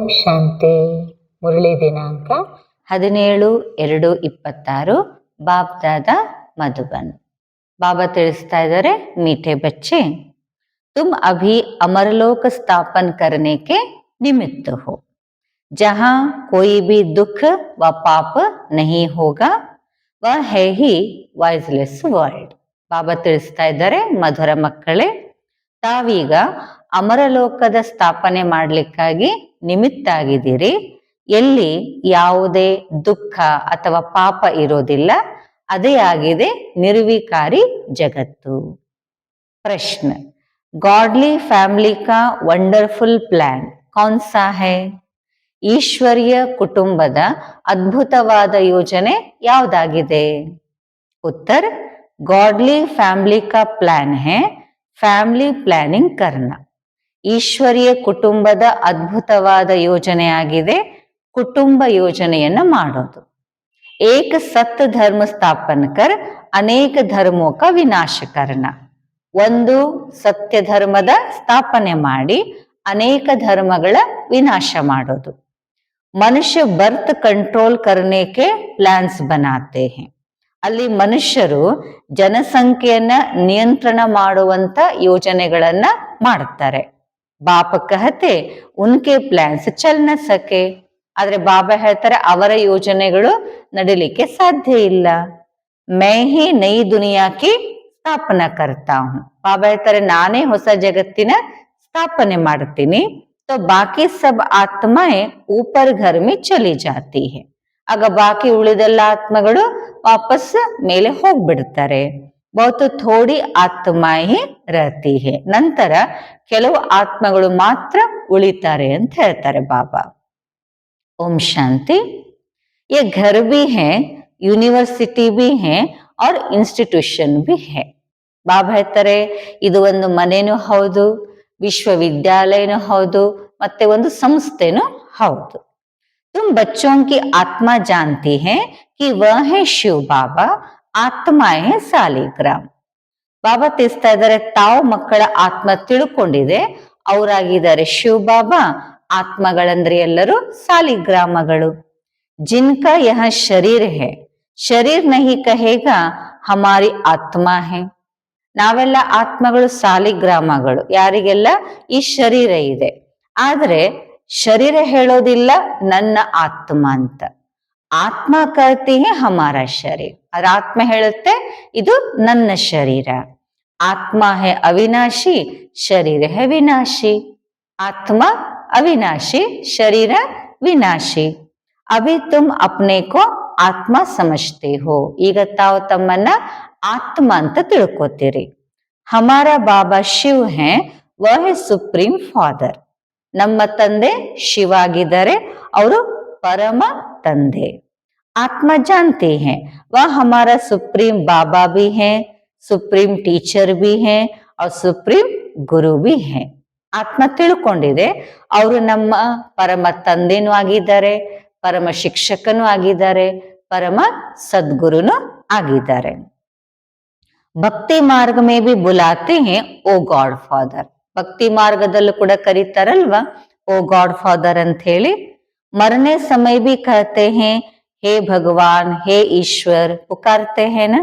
ಓಂ ಶಾಂತಿ. ಮುರಳಿ ದಿನಾಂಕ 17/2/26 ಬಾಬ್ ದಾದಾ ಮಧುಬನ್. ಬಾಬಾ ತಿಳಿಸ್ತಾ ಇದ್ದಾರೆ, मीठे बच्चे, तुम अभी अमरलोक स्थापन करने के निमित्त हो, जहां कोई भी दुख व पाप नहीं होगा, वह है ही वाइसलेस वर्ल्ड. ಬಾಬಾ ತಿಳಿಸ್ತಾ ಇದ್ದಾರೆ, ಮಧುರ ಮಕ್ಕಳೇ, ತಾವೀಗ ಅಮರಲೋಕದ ಸ್ಥಾಪನೆ ಮಾಡಲಿಕ್ಕಾಗಿ ನಿಮಿತ್ತ ಆಗಿದ್ದೀರಿ. ಎಲ್ಲಿ ಯಾವುದೇ ದುಃಖ ಅಥವಾ ಪಾಪ ಇರೋದಿಲ್ಲ, ಅದೇ ಆಗಿದೆ ನಿರ್ವಿಕಾರಿ ಜಗತ್ತು. ಪ್ರಶ್ನ, गॉडली फैमिली का ವಂಡರ್ಫುಲ್ ಪ್ಲಾನ್ कौन सा है? ಈಶ್ವರ್ಯ ಕುಟುಂಬದ ಅದ್ಭುತವಾದ ಯೋಜನೆ ಯಾವುದಾಗಿದೆ? ಉತ್ತರ, गॉडली फैमिली का प्लान है ಫ್ಯಾಮಿಲಿ ಪ್ಲಾನಿಂಗ್ ಕರ್ನ. ಈಶ್ವರ್ಯ ಕುಟುಂಬದ ಅದ್ಭುತವಾದ ಯೋಜನೆ ಆಗಿದೆ ಕುಟುಂಬ ಯೋಜನೆಯನ್ನ ಮಾಡೋದು. ಏಕ ಸತ್ ಧರ್ಮ ಸ್ಥಾಪನ ಕರ್ ಅನೇಕ ಧರ್ಮೋ ಕ ವಿನಾಶ ಕರ್ನ. ಒಂದು ಸತ್ಯ ಧರ್ಮದ ಸ್ಥಾಪನೆ ಮಾಡಿ ಅನೇಕ ಧರ್ಮಗಳ ವಿನಾಶ ಮಾಡೋದು. ಮನುಷ್ಯ ಬರ್ತ್ ಕಂಟ್ರೋಲ್ ಕರ್ನೇಕೆ ಪ್ಲಾನ್ಸ್ ಬನಾತೆ ಹೇ. ಅಲ್ಲಿ ಮನುಷ್ಯರು ಜನಸಂಖ್ಯೆಯನ್ನ ನಿಯಂತ್ರಣ ಮಾಡುವಂತ ಯೋಜನೆಗಳನ್ನ ಮಾಡ್ತಾರೆ. ಬಾಪ ಕಹತೆ ಉನ್ಕೆ ಪ್ಲಾನ್ಸ್ ಚಲ್ ನ ಸಕೆ. ಆದ್ರೆ ಬಾಬಾ ಹೇಳ್ತಾರೆ ಅವರ ಯೋಜನೆಗಳು ನಡಿಲಿಕ್ಕೆ ಸಾಧ್ಯ ಇಲ್ಲ. ಮೈ ಹಿ ನೈ ದುನಿಯಾ ಕಿ ಸ್ಥಾಪನಾ ಕರ್ತಾ ಹೂಂ. ಬಾಬಾ ಹೇಳ್ತಾರೆ ನಾನೇ ಹೊಸ ಜಗತ್ತಿನ ಸ್ಥಾಪನೆ ಮಾಡ್ತೀನಿ. तो बाकी सब आत्माएं ऊपर घर में चली जाती है. ಆಗ ಬಾಕಿ ಉಳಿದೆಲ್ಲ ಆತ್ಮಗಳು ವಾಪಸ್ ಮೇಲೆ ಹೋಗ್ಬಿಡ್ತಾರೆ. ಬಹುತ್ ಥೋಡಿ ಆತ್ಮಾಹಿ ರಹತಿ ಹೇ. ನಂತರ ಕೆಲವು ಆತ್ಮಗಳು ಮಾತ್ರ ಉಳಿತಾರೆ ಅಂತ ಹೇಳ್ತಾರೆ ಬಾಬಾ. ಓಂ ಶಾಂತಿ. ये घर भी है, ಯೂನಿವರ್ಸಿಟಿ भी है और ಇನ್ಸ್ಟಿಟ್ಯೂಷನ್ भी है. ಬಾಬಾ ಹೇಳ್ತಾರೆ ಇದು ಒಂದು ಮನೆನೂ ಹೌದು, ವಿಶ್ವವಿದ್ಯಾಲಯನೂ ಹೌದು, ಮತ್ತೆ ಒಂದು ಸಂಸ್ಥೆನೂ ಹೌದು. तुम बच्चों की आत्मा जानती है कि वह है शिव बाबा, ಆತ್ಮಾಯೇ है ಸಾಲಿಗ್ರಾಮ್. ಬಾಬಾ ತಿಳಿಸ್ತಾ ಇದ್ದಾರೆ ತಾವು ಮಕ್ಕಳ ಆತ್ಮ ತಿಳ್ಕೊಂಡಿದೆ, ಅವರಾಗಿದ್ದಾರೆ ಶಿವ ಬಾಬಾ. ಆತ್ಮಗಳಂದ್ರೆ ಎಲ್ಲರೂ ಸಾಲಿಗ್ರಾಮಗಳು. ಜಿನ್ಕಾ ಯಹ ಶರೀರ್ ಹೇ, ಶರೀರ್ ನಹಿ ಕಹೇಗಾ ಹಮಾರಿ ಆತ್ಮಾ ಹೇ. ನಾವೆಲ್ಲ ಆತ್ಮಗಳು ಸಾಲಿಗ್ರಾಮಗಳು, ಯಾರಿಗೆಲ್ಲ ಈ ಶರೀರ ಇದೆ. ಆದ್ರೆ ಶರೀರ ಹೇಳೋದಿಲ್ಲ ನನ್ನ ಆತ್ಮ ಅಂತ. ಆತ್ಮ ಕಹತಿ ಹೇ ಹಮಾರ ಶರೀರ. ಅದ್ರ ಆತ್ಮ ಹೇಳುತ್ತೆ ಇದು ನನ್ನ ಶರೀರ. ಆತ್ಮ ಹೇ ಅವಿನಾಶಿ, ಶರೀರ ಹೇ ವಿನಾಶಿ. ಆತ್ಮ ಅವಿನಾಶಿ, ಶರೀರ ವಿನಾಶಿ. ಅಭಿ ತುಮ್ ಅಪ್ನೆ ಕೋ ಆತ್ಮ ಸಮಜ್ತೆ ಹೋ. ಈಗ ತಾವು ತಮ್ಮನ್ನ ಆತ್ಮ ಅಂತ ತಿಳ್ಕೊತೀರಿ. ಹಮಾರ ಬಾಬಾ ಶಿವ್ ಹೇ, ವಹ ಹೇ ಸುಪ್ರೀಂ ಫಾದರ್. ನಮ್ಮ ತಂದೆ ಶಿವ ಆಗಿದ್ದಾರೆ, ಅವರು ಪರಮ ತಂದೆ. ಆತ್ಮ ಜಾನ್ತಿ ಹೇ ವಹ ಹಮಾರ ಸುಪ್ರೀಂ ಬಾಬಾ ಭಿ ಹೇ, ಸುಪ್ರೀಂ ಟೀಚರ್ ಭಿ ಹೇ और ಸುಪ್ರೀಂ ಗುರು ಭಿ ಹೇ. ಆತ್ಮ ತಿಳ್ಕೊಂಡಿದೆ ಅವರು ನಮ್ಮ ಪರಮ ತಂದೆನೂ ಆಗಿದ್ದಾರೆ, ಪರಮ ಶಿಕ್ಷಕನೂ ಆಗಿದ್ದಾರೆ, ಪರಮ ಸದ್ಗುರುನು ಆಗಿದ್ದಾರೆ. ಭಕ್ತಿ ಮಾರ್ಗ ಮೇ ಭಿ ಬುಲಾತೆ ಹೇ ಓ ಗಾಡ್ ಫಾದರ್. ಭಕ್ತಿ ಮಾರ್ಗದಲ್ಲೂ ಕೂಡ ಕರೀತಾರಲ್ವಾ ಓ ಗಾಡ್ ಫಾದರ್ ಅಂತ ಹೇಳಿ. ಮರನೆ ಸಮಯ ಭಿ ಕಹತೆ ಹೇ ಹೇ ಭಗವಾನ್, ಹೇ ಈಶ್ವರ್ ಪುಕಾರ್ತೆ ಹೇನ.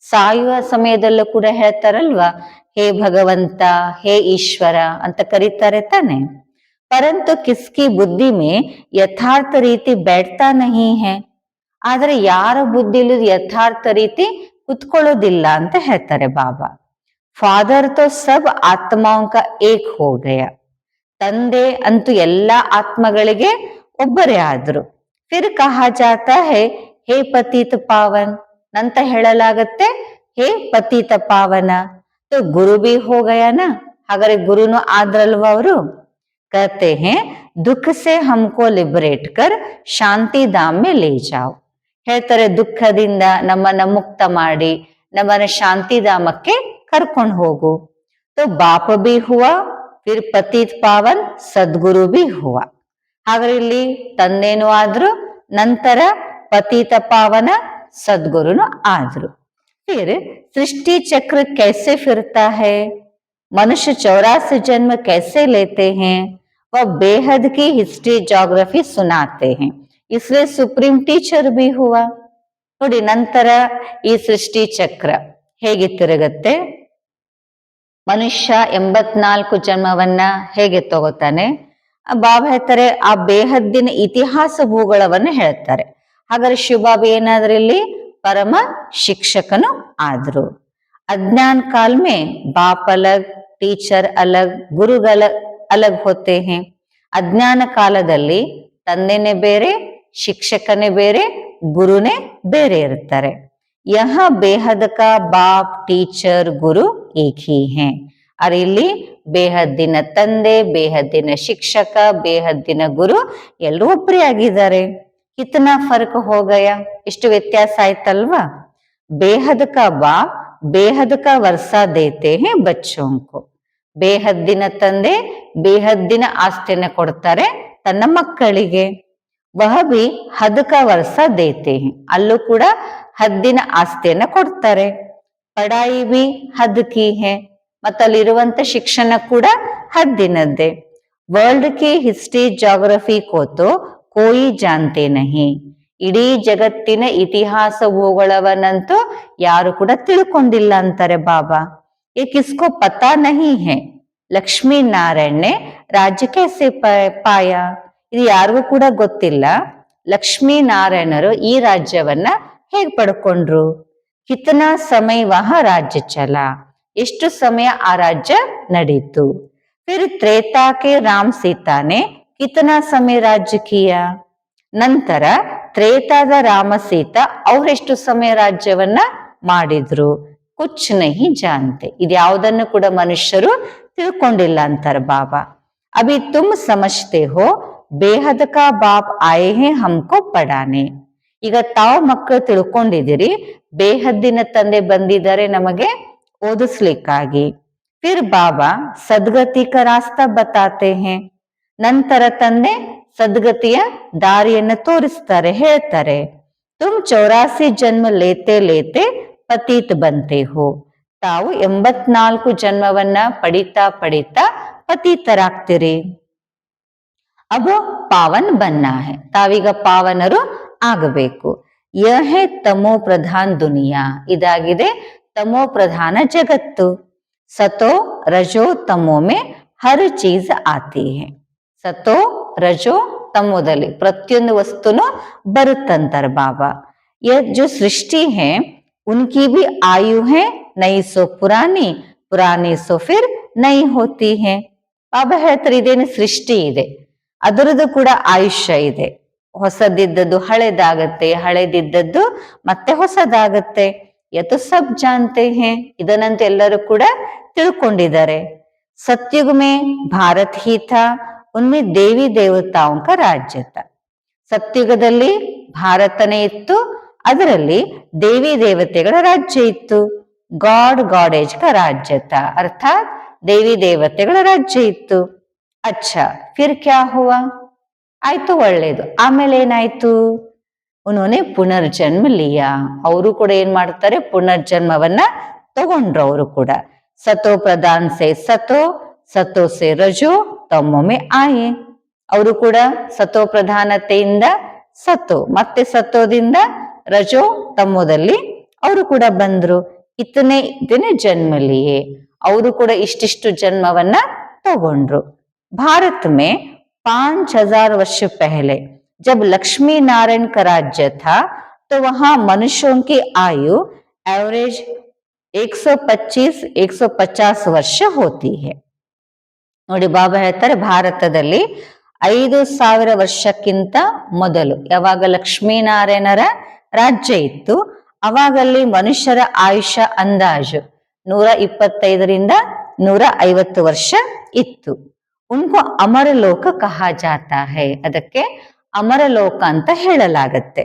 ಸಾಯುವ ಸಮಯದಲ್ಲೂ ಕೂಡ ಹೇಳ್ತಾರಲ್ವಾ ಹೇ ಭಗವಂತ, ಹೇ ಈಶ್ವರ ಅಂತ ಕರೀತಾರೆ ತಾನೆ. ಪರಂತು ಕಿಸ್ಕಿ ಬುದ್ಧಿ ಮೇ ಯಥಾರ್ಥ ರೀತಿ बैठता नहीं है. ಆದ್ರೆ ಯಾರ ಬುದ್ಧಿಲಿ ಯಥಾರ್ಥ ರೀತಿ ಕುತ್ಕೊಳ್ಳೋದಿಲ್ಲ ಅಂತ ಹೇಳ್ತಾರೆ ಬಾಬಾ. ಫಾದರ್ ತೋ ಸಬ್ ಆತ್ಮಾओं का एक हो गया. ತಂದೆ ಅಂತೂ ಎಲ್ಲಾ ಆತ್ಮಗಳಿಗೆ ಒಬ್ಬರೇ ಆದ್ರು. ಫಿರ್ ಕಹಾ ಜಾತಾ ಹೈ ಹೇ ಪತಿತ ಪಾವನ್. ನಂತ ಹೇಳಲಾಗತ್ತೆ ಹೇ ಪತಿತ ಪಾವನ. ತೋ ಗುರು ಬಿ ಹೋ ಗಯಾನ. ಹಾಗಾದ್ರೆ ಗುರುನು ಆದ್ರಲ್ವಾ ಅವರು. ಕಹತೆ ಹೇ ದುಃಖ ಸೆ ಹಮ್ಕೋ ಲಿಬರೇಟ್ ಕರ್ ಶಾಂತಿ ಧಾಮ್ ಮೇ ಲೇ ಜಾओ. ಹೇಳ್ತಾರೆ ದುಃಖದಿಂದ ನಮ್ಮನ್ನ ಮುಕ್ತ ಮಾಡಿ ನಮ್ಮನ್ನ ಶಾಂತಿಧಾಮಕ್ಕೆ ಕರ್ಕೊಂಡು ಹೋಗು. तो बाप भी हुआ, फिर पतित पावन सद्गुरु भी हुआ. ಹಾಗಾದ್ರೆ ಇಲ್ಲಿ ತಂದೆನೂ ಆದ್ರು, ನಂತರ ಪತಿತ ಪಾವನ ಸದ್ಗುರುನು ಆದ್ರು. फिर सृष्टि चक्र कैसे फिरता है, मनुष्य 84 जन्म कैसे लेते हैं, वह बेहद की हिस्ट्री ज्योग्राफी सुनाते हैं, इसलिए सुप्रीम टीचर भी हुआ. ನೋಡಿ ನಂತರ ಈ ಸೃಷ್ಟಿ ಚಕ್ರ ಹೇಗೆ ತಿರುಗತ್ತೆ, ಮನುಷ್ಯ 84 ಜನ್ಮವನ್ನ ಹೇಗೆ ತಗೋತಾನೆ. ಬಾಬಾ ಹೇಳ್ತಾರೆ ಆ ಬೇಹದ್ದಿನ ಇತಿಹಾಸ ಭೂಗೋಳವನ್ನು ಹೇಳ್ತಾರೆ. ಹಾಗಾದ್ರೆ ಶಿವಬಾಬಾ ಏನಾದ್ರೂ ಇಲ್ಲಿ ಪರಮ ಶಿಕ್ಷಕನು ಆದ್ರು. अज्ञान काल में बाप अलग, टीचर अलग, गुरुगल अलग होते हैं. ಅಜ್ಞಾನ ಕಾಲದಲ್ಲಿ ತಂದೆನೇ ಬೇರೆ, ಶಿಕ್ಷಕನೇ ಬೇರೆ, ಗುರುನೇ ಬೇರೆ ಇರ್ತಾರೆ. ಯಹ ಬೇಹದ್ ಕಾ ಬಾಪ್, ಟೀಚರ್, ಗುರು ಏಕ್ ಹಿ ಹೈ. ಅರೆ ಇಲ್ಲಿ ಬೇಹದ್ದಿನ ತಂದೆ, ಬೇಹದ್ದಿನ ಶಿಕ್ಷಕ, ಬೇಹದ್ದಿನ ಗುರು ಎಲ್ಲರೂ ಒಬ್ಬರೇ ಆಗಿದ್ದಾರೆ. ಕಿತನಾ ಫರ್ಕ್ ಹೋ ಗಯಾ, ಎಷ್ಟು ವ್ಯತ್ಯಾಸ ಆಯ್ತಲ್ವಾ. ಬೇಹದ್ ಕಾ ಬಾಪ್ बेहद का वर्षा देते हैं बच्चों को. ಬೇಹದ್ದಿನ ತಂದೆ ಬೇಹದ್ದಿನ ಆಸ್ತಿಯನ್ನು ಕೊಡ್ತಾರೆ ತನ್ನ ಮಕ್ಕಳಿಗೆ. ವಹ ಬಿ ಹದ್ ಕಾ ವರ್ಷ ದೇತೆ ಹೈ, ಅಲ್ಲೂ ಕೂಡ ಹದ್ದಿನ ಆಸ್ತಿಯನ್ನ ಕೊಡ್ತಾರೆ. ಪಡಾಯಿ ಬಿ ಹದ್ ಕಿ ಹೈ, ಮತ್ತಲ್ಲಿರುವಂತ ಶಿಕ್ಷಣ ಕೂಡ ಹದ್ದಿನದ್ದೇ. ವರ್ಲ್ಡ್ ಕಿ ಹಿಸ್ಟ್ರಿ ಜಾಗ್ರಫಿ ಕೋತೋ ಕೋಯಿ ಜಾನ್ತೆ ನಹಿ. ಇಡೀ ಜಗತ್ತಿನ ಇತಿಹಾಸ ಭೂಗೋಳವನ್ನಂತೂ ಯಾರು ಕೂಡ ತಿಳ್ಕೊಂಡಿಲ್ಲ ಅಂತಾರೆ ಬಾಬಾ. ये किसको पता नहीं है, ಲಕ್ಷ್ಮೀ ನಾರಾಯಣ್ ರಾಜ್ಯ कैसे पाया. ಇದು ಯಾರಿಗೂ ಕೂಡ ಗೊತ್ತಿಲ್ಲ, ಲಕ್ಷ್ಮೀ ನಾರಾಯಣರು ಈ ರಾಜ್ಯವನ್ನ ಹೇಗ್ ಪಡ್ಕೊಂಡ್ರು. ಕಿತನಾ ಸಮಯ ವಹ ರಾಜ್ಯ ಚಲ, ಎಷ್ಟು ಸಮಯ ಆ ರಾಜ್ಯ ನಡೀತು. ಫಿರ್ ತ್ರೇತಾ ಕೆ ರಾಮ್ ಸೀತಾನೆ ಕಿತನಾ ಸಮಯ ರಾಜ್ಯ ಕಿಯಾ. ನಂತರ ತ್ರೇತಾದ ರಾಮ ಸೀತಾ ಅವರೆಷ್ಟು ಸಮಯ ರಾಜ್ಯವನ್ನ ಮಾಡಿದ್ರು. ಕುಚ್ ನಹಿ ಜಾನ್ತೆ, ಇದ್ಯಾವುದನ್ನು ಕೂಡ ಮನುಷ್ಯರು ತಿಳ್ಕೊಂಡಿಲ್ಲ ಅಂತಾರೆ ಬಾಬಾ. ಅಭಿ ತುಮ್ ಸಮಜ್ತೆ ಹೋ ಬೇಹದ್ ಕಾ ಬಾಪ್ ಆಯೆ ಹೇ ಹಮ್ಕೋ ಪಡಾನೆ. ಈಗ ತಾವು ಮಕ್ಕಳು ತಿಳ್ಕೊಂಡಿದ್ದೀರಿ, ಬೇಹದ್ದಿನ ತಂದೆ ಬಂದಿದ್ದಾರೆ ನಮಗೆ ಓದಿಸ್ಲಿಕ್ಕಾಗಿ. ಫಿರ್ ಬಾಬಾ ಸದ್ಗತಿ ಕಾ ರಾಸ್ತಾ ಬತಾತೆ ಹೇ. ನಂತರ ತಂದೆ ಸದ್ಗತಿಯ ದಾರಿಯನ್ನು ತೋರಿಸ್ತಾರೆ, ಹೇಳ್ತಾರೆ. ತುಮ್ 84 ಜನ್ಮ ಲೇತೆ ಲೇತೆ ಪತೀತ್ ಬಂತೆ ಹೋ. ತಾವು 84 ಜನ್ಮವನ್ನ ಪಡಿತಾ ಪಡಿತಾ ಪತೀತರಾಗ್ತಿರಿ. ಅಬ್ ಪಾವನ್ ಬನ್ನ ಹೈ, ತಾವೀಗ ಪಾವನರು ಆಗಬೇಕು. ಯಹ ಹೈ ತಮೋ ಪ್ರಧಾನ್ ದುನಿಯಾ, ಇದಾಗಿದೆ ತಮೋ ಪ್ರಧಾನ ಜಗತ್ತು. ಸತೋ ರಜೋ ತಮೋ ಮೇ ಹರ್ ಚೀಸ್ ಆತಿ ಹೈ. ಸತೋ ರಜೋ ತಮೋದಲ್ಲಿ ಪ್ರತಿಯೊಂದು ವಸ್ತುನು ಬರುತ್ತಂತಾರೆ ಬಾಬಾ. ಯ ಜೋ ಸೃಷ್ಟಿ ಹೈ ಉನ್ಕಿ ಭಿ ಆಯು ಹೈ, ನೈ ಸೋ ಪುರಾನಿ, ಪುರಾನಿ ಸೋ ಫಿರ್ ನೈ ಹೋತಿ ಹೈ. ಬಾಬಾ ಹೇಳ್ತಾರೆ ಇದೇನು ಸೃಷ್ಟಿ ಇದೆ, ಅದರದ್ದು ಕೂಡ ಆಯುಷ್ಯ ಇದೆ. ಹೊಸದಿದ್ದದ್ದು ಹಳೆದಾಗತ್ತೆ, ಹಳೆದಿದ್ದದ್ದು ಮತ್ತೆ ಹೊಸದಾಗತ್ತೆ. ಯತು ಸಬ್ ಜಾನ್ತೆ ಹೈ, ಇದನ್ನಂತೂ ಎಲ್ಲರೂ ಕೂಡ ತಿಳ್ಕೊಂಡಿದ್ದಾರೆ. ಸತ್ಯುಗ್ ಮೇ ಭಾರತ್ ಹಿ ಥಾ, ಉನ್ಮೇ ದೇವಿ ದೇವತಾओं का राज्य था. ಸತ್ಯುಗದಲ್ಲಿ ಭಾರತನೇ ಇತ್ತು, ಅದರಲ್ಲಿ ದೇವಿ ದೇವತೆಗಳ ರಾಜ್ಯ ಇತ್ತು. ಗಾಡ್ ಗಾಡೇಜ್ ಕ ರಾಜ್ಯ ತಾ, ಅರ್ಥಾತ್ ದೇವಿ ದೇವತೆಗಳ ರಾಜ್ಯ ಇತ್ತು. ಅಚ್ಚಾ ಫಿರ್ ಕ್ಯಾ ಹುವಾ, ಆಯ್ತು ಒಳ್ಳೇದು, ಆಮೇಲೆ ಏನಾಯ್ತು. ಉನ್ಹೋನೆ ಪುನರ್ಜನ್ಮ ಲಿಯಾ, ಅವರು ಕೂಡ ಏನ್ ಮಾಡ್ತಾರೆ, ಪುನರ್ಜನ್ಮವನ್ನ ತಗೊಂಡ್ರು ಅವರು ಕೂಡ. ಸತೋ ಪ್ರಧಾನ್ ಸೆ ಸತೋ, ಸತೋ ಸೆ ರಜೋ, ತಮ್ಮೊಮ್ಮೆ ಆಯೆ. ಅವರು ಕೂಡ ಸತೋ ಪ್ರಧಾನತೆಯಿಂದ ಸತೋ, ಮತ್ತೆ ಸತೋದಿಂದ ರಜೋ ತಮ್ಮೋದಲ್ಲಿ ಅವರು ಕೂಡ ಬಂದ್ರು. ಇತನೆ ಇತನೆ ಜನ್ಮಲಿಯೇ, ಅವರು ಕೂಡ ಇಷ್ಟಿಷ್ಟು ಜನ್ಮವನ್ನ ತಗೊಂಡ್ರು. ಭಾರತ್ ಮೇ 5000 वर्ष पहले जब लक्ष्मी नारायण का राज्य था, तो वहां मनुष्यों की आयु एवरेज 125-150 ವರ್ಷ ಹೋತಿ ಹೈ. ನೋಡಿ ಬಾಬಾ ಹೇಳ್ತಾರೆ ಭಾರತದಲ್ಲಿ 5000 ವರ್ಷಕ್ಕಿಂತ ಮೊದಲು ಯಾವಾಗ ಲಕ್ಷ್ಮೀನಾರಾಯಣರ ರಾಜ್ಯ ಇತ್ತು, ಅವಾಗಲ್ಲಿ ಮನುಷ್ಯರ ಆಯುಷ್ಯ ಅಂದಾಜು 125-150 ವರ್ಷ ಇತ್ತು. ಉನ್ಕೋ ಅಮರ ಲೋಕ ಕಹಾ ಜಾತಾ ಹೈ, ಅದಕ್ಕೆ ಅಮರ ಲೋಕ ಅಂತ ಹೇಳಲಾಗತ್ತೆ.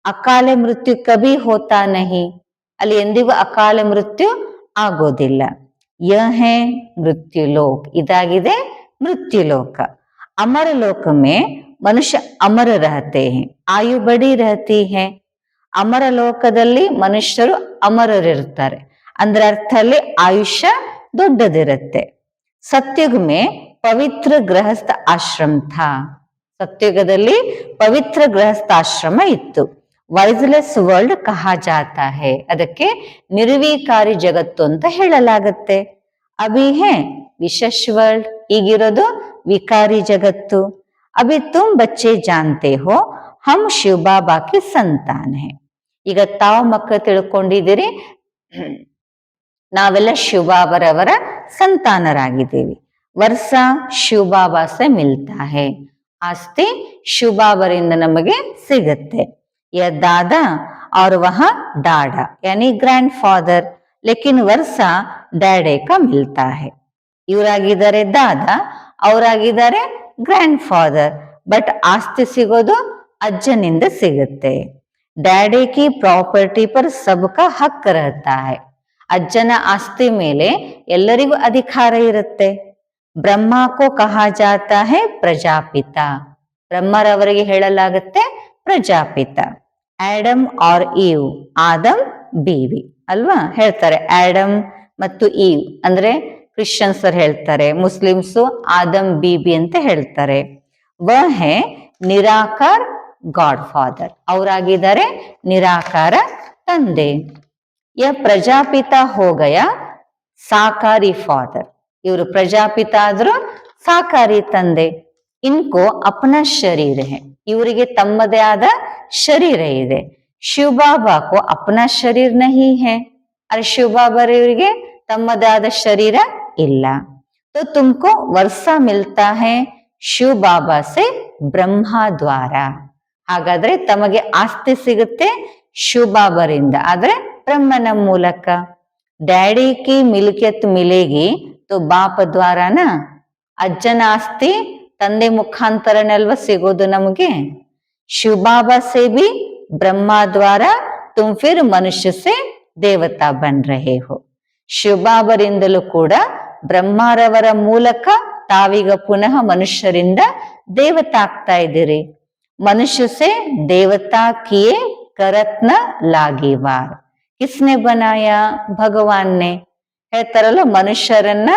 ಅಕಾಲ ಮೃತ್ಯು ಕಭಿ ಹೋತಾ ನಹಿ, ಅಲ್ಲಿ ಎಂದಿಗೂ ಅಕಾಲ ಮೃತ್ಯು ಆಗೋದಿಲ್ಲ. ಯಹ ಹೈ ಮೃತ್ಯು ಲೋಕ್, ಇದಾಗಿದೆ ಮೃತ್ಯು ಲೋಕ. ಅಮರ ಲೋಕ ಮೇ ಮನುಷ್ಯ ಅಮರ ರಹತೆ ಹೈ, ಆಯು ಬಡಿ ರಹತಿ ಹೈ. ಅಮರ ಲೋಕದಲ್ಲಿ ಮನುಷ್ಯರು ಅಮರರಿರ್ತಾರೆ, ಅಂದ್ರೆ ಅರ್ಥ ಅಲ್ಲಿ ಆಯುಷ್ಯ ದೊಡ್ಡದಿರುತ್ತೆ. ಸತ್ಯುಗ್ ಮೇ ಪವಿತ್ರ ಗೃಹಸ್ಥ ಆಶ್ರಮ ಥಾ. ಸತ್ಯುಗದಲ್ಲಿ ಪವಿತ್ರ ಗೃಹಸ್ಥಾಶ್ರಮ ಇತ್ತು. ವೈಸ್ಲೆಸ್ ವರ್ಲ್ಡ್ ಕಹಾ ಜಾತಾ ಹೈ, ಅದಕ್ಕೆ ನಿರ್ವಿಕಾರಿ ಜಗತ್ತು ಅಂತ ಹೇಳಲಾಗತ್ತೆ. ಅಭಿ ಹೇ ವಿಶೇಷ ವರ್ಲ್ಡ್, ಈಗಿರೋದು ವಿಕಾರಿ ಜಗತ್ತು. ಅಭಿ ತುಮ್ ಬಚ್ಚೆ ಜಾನ್ತೆ ಹೋ ಹಮ್ ಶಿವ ಬಾಬಾ ಕಿ ಸಂತಾನ್ ಹೇ. ಈಗ ತಾವು ಮಕ್ಕಳು ತಿಳ್ಕೊಂಡಿದ್ದೀರಿ, ನಾವೆಲ್ಲ ಶಿವಬಾಬರವರ ಸಂತಾನರಾಗಿದ್ದೀವಿ. ವರ್ಷ ಶಿವಬಾಬಾ ಸೆ ಮಿಲ್ತಾ ಹೇ, ಆಸ್ತಿ ಶಿವಬಾಬರಿಂದ ನಮಗೆ ಸಿಗತ್ತೆ. ಯ ದಾದಾ और वहां डाडा यानी ग्रैंड फादर, लेकिन वर्षा डैडे का मिलता है. ಇವರಾಗಿದ್ದಾರೆ ದಾದಾ, ಅವರಾಗಿದ್ದಾರೆ ಗ್ರ್ಯಾಂಡ್ ಫಾದರ್, ಬಟ್ ಆಸ್ತಿ ಸಿಗೋದು ಅಜ್ಜನಿಂದ ಸಿಗುತ್ತೆ. ಡ್ಯಾಡಿ ಕಿ ಪ್ರಾಪರ್ಟಿ ಪರ್ ಸಬ್ಕಾ ಹಕ್ ರಹತಾ ಹೈ, ಅಜ್ಜನ ಆಸ್ತಿ ಮೇಲೆ ಎಲ್ಲರಿಗೂ ಅಧಿಕಾರ ಇರುತ್ತೆ. ಬ್ರಹ್ಮ ಕೋ ಕಹಾ ಜಾತಾ ಹೈ ಪ್ರಜಾಪಿತ, ಬ್ರಹ್ಮರವರಿಗೆ ಹೇಳಲಾಗುತ್ತೆ ಪ್ರಜಾಪಿತ. ಆಡಮ್ ಆರ್ ಈವ್, ಆದಮ್ ಬೀವಿ ಅಲ್ವಾ ಹೇಳ್ತಾರೆ. ಆಡಮ್ ಮತ್ತು ಈವ್ ಅಂದ್ರೆ ಕ್ರಿಶ್ಚಿಯನ್ಸ್ ಹೇಳ್ತಾರೆ, ಮುಸ್ಲಿಮ್ಸು ಆದಮ್ ಬೀಬಿ ಅಂತ ಹೇಳ್ತಾರೆ. ವಹ ಹೇ ನಿರಾಕಾರ ಗಾಡ್ ಫಾದರ್, ಅವರಾಗಿದ್ದಾರೆ ನಿರಾಕಾರ ತಂದೆ. ಯ ಪ್ರಜಾಪಿತ ಹೋಗಯ ಸಾಕಾರಿ ಫಾದರ್, ಇವರು ಪ್ರಜಾಪಿತ ಆದ್ರು ಸಾಕಾರಿ ತಂದೆ. ಇನ್ಕೋ ಅಪನ ಶರೀರ ಹೇ, ಇವರಿಗೆ ತಮ್ಮದೇ ಆದ ಶರೀರ ಇದೆ. ಶಿವ ಬಾಬಾ ಕೋ ಅಪನ ಶರೀರ ನಹಿ ಹೇ, ಅರೆ ಶಿವ ಬಾಬರವರಿಗೆ ತಮ್ಮದೇ ಆದ ಶರೀರ ಇಲ್ಲ. तो तुमको वर्षा मिलता है ಶಿವ ಬಾಬಾ ಸೆ ಬ್ರಹ್ಮ ದ್ವಾರ, ಹಾಗಾದ್ರೆ ತಮಗೆ ಆಸ್ತಿ ಸಿಗುತ್ತೆ ಶಿವ ಬಾಬರಿಂದ, ಆದ್ರೆ ಬ್ರಹ್ಮನ ಮೂಲಕ. ಡ್ಯಾಡಿ ಕಿ ಮಿಲ್ಕಿಯತ್ ಮಿಲೇಗಿ ತೋ ಬಾಪ ದ್ವಾರನ, ಅಜ್ಜನ ಆಸ್ತಿ ತಂದೆ ಮುಖಾಂತರನೆಲ್ವ ಸಿಗೋದು ನಮಗೆ. ಶಿವ ಬಾಬಾ ಸೆ ಬಿ ಬ್ರಹ್ಮ ದ್ವಾರ ತುಮ್ ಫಿರ್ ಮನುಷ್ಯ ಸೆ ದೇವತಾ ಬನ್ ರಹೆ ಹೋ. ಶಿವ ಬಾಬರಿಂದಲೂ ಕೂಡ ಬ್ರಹ್ಮರವರ ಮೂಲಕ ತಾವೀಗ ಪುನಃ ಮನುಷ್ಯರಿಂದ ದೇವತಾ ಆಗ್ತಾ ಇದ್ದೀರಿ. ಮನುಷ್ಯ ಸೆ ದೇವತಾ ಕಿಯೇ ಕರತ್ನ ಲಾಗಿವಾರ್, ಕಿಸ್ನೆ ಬನಾಯ ಭಗವಾನ್ನೆ. ಹೇಳ್ತಾರಲ್ಲ, ಮನುಷ್ಯರನ್ನ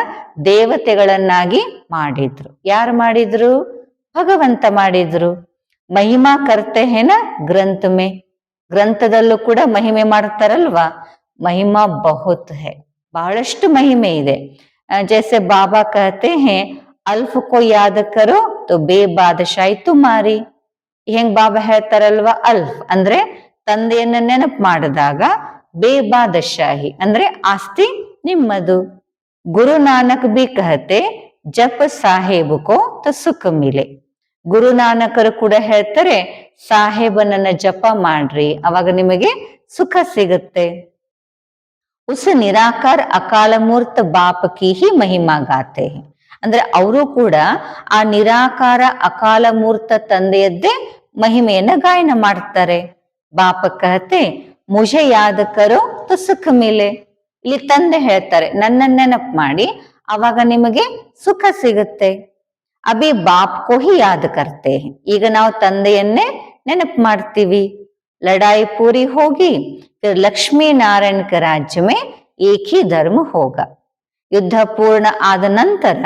ದೇವತೆಗಳನ್ನಾಗಿ ಮಾಡಿದ್ರು. ಯಾರು ಮಾಡಿದ್ರು? ಭಗವಂತ ಮಾಡಿದ್ರು. ಮಹಿಮಾ ಕರ್ತೆ ಹೇನ ಗ್ರಂಥ ಮೇ, ಗ್ರಂಥದಲ್ಲೂ ಕೂಡ ಮಹಿಮೆ ಮಾಡ್ತಾರಲ್ವಾ. ಮಹಿಮಾ ಬಹುತ್ ಹೇ, ಬಹಳಷ್ಟು ಮಹಿಮೆ ಇದೆ. ಜೈಸೆ ಬಾಬಾ ಕಹತೆ ಹೇ ಅಲ್ಫ್ ಕೋ ಯಾದ ಕರೋ ತೋ ಬೇಬಾದಶಾಹಿ ತುಮಾರಿ. ಹೆಂಗ್ ಬಾಬಾ ಹೇಳ್ತಾರಲ್ವಾ, ಅಲ್ಫ್ ಅಂದ್ರೆ ತಂದೆಯನ್ನ ನೆನಪು ಮಾಡಿದಾಗ ಬೇಬಾದಶಾಹಿ ಅಂದ್ರೆ ಆಸ್ತಿ ನಿಮ್ಮದು. ಗುರು ನಾನಕ್ ಬಿ ಕಹತೆ ಜಪ ಸಾಹೇಬ್ ಕೋ ತೋ ಸುಖ ಮಿಲೆ. ಗುರು ನಾನಕರು ಕೂಡ ಹೇಳ್ತಾರೆ, ಸಾಹೇಬನನ್ನ ಜಪ ಮಾಡ್ರಿ, ಅವಾಗ ನಿಮಗೆ ಸುಖ ಸಿಗುತ್ತೆ. ಉಸ್ ನಿರಾಕಾರ ಅಕಾಲ ಮೂರ್ತ ಬಾಪ ಕಿ ಹಿ ಮಹಿಮಾ ಗಾತೆ ಹೇ, ಅಂದ್ರೆ ಅವರು ಕೂಡ ಆ ನಿರಾಕಾರ ಅಕಾಲ ಮೂರ್ತ ತಂದೆಯದ್ದೇ ಮಹಿಮೆಯನ್ನ ಗಾಯನ ಮಾಡ್ತಾರೆ. ಬಾಪ ಕಹತೆ ಮುझे ಯಾದ ಕರೋ ತೋ ಸುಖ ಮಿಲೆ. ಇಲ್ಲಿ ತಂದೆ ಹೇಳ್ತಾರೆ, ನನ್ನ ನೆನಪು ಮಾಡಿ, ಅವಾಗ ನಿಮಗೆ ಸುಖ ಸಿಗುತ್ತೆ. ಅಭಿ ಬಾಪ್ ಕೋ ಹಿ ಯಾದ ಕರ್ತೆ ಹೇ, ಈಗ ನಾವು ತಂದೆಯನ್ನೇ ನೆನಪು ಮಾಡ್ತೀವಿ. ಲಡಾಯಿ ಪೂರಿ ಹೋಗಿ ಫಿರ್ ಲಕ್ಷ್ಮೀ ನಾರಾಯಣ ಕ ರಾಜ್ಯ ಮೇ ಏಕ್ ಹಿ ಧರ್ಮ ಹೋಗ. ಯುದ್ಧ ಪೂರ್ಣ ಆದ ನಂತರ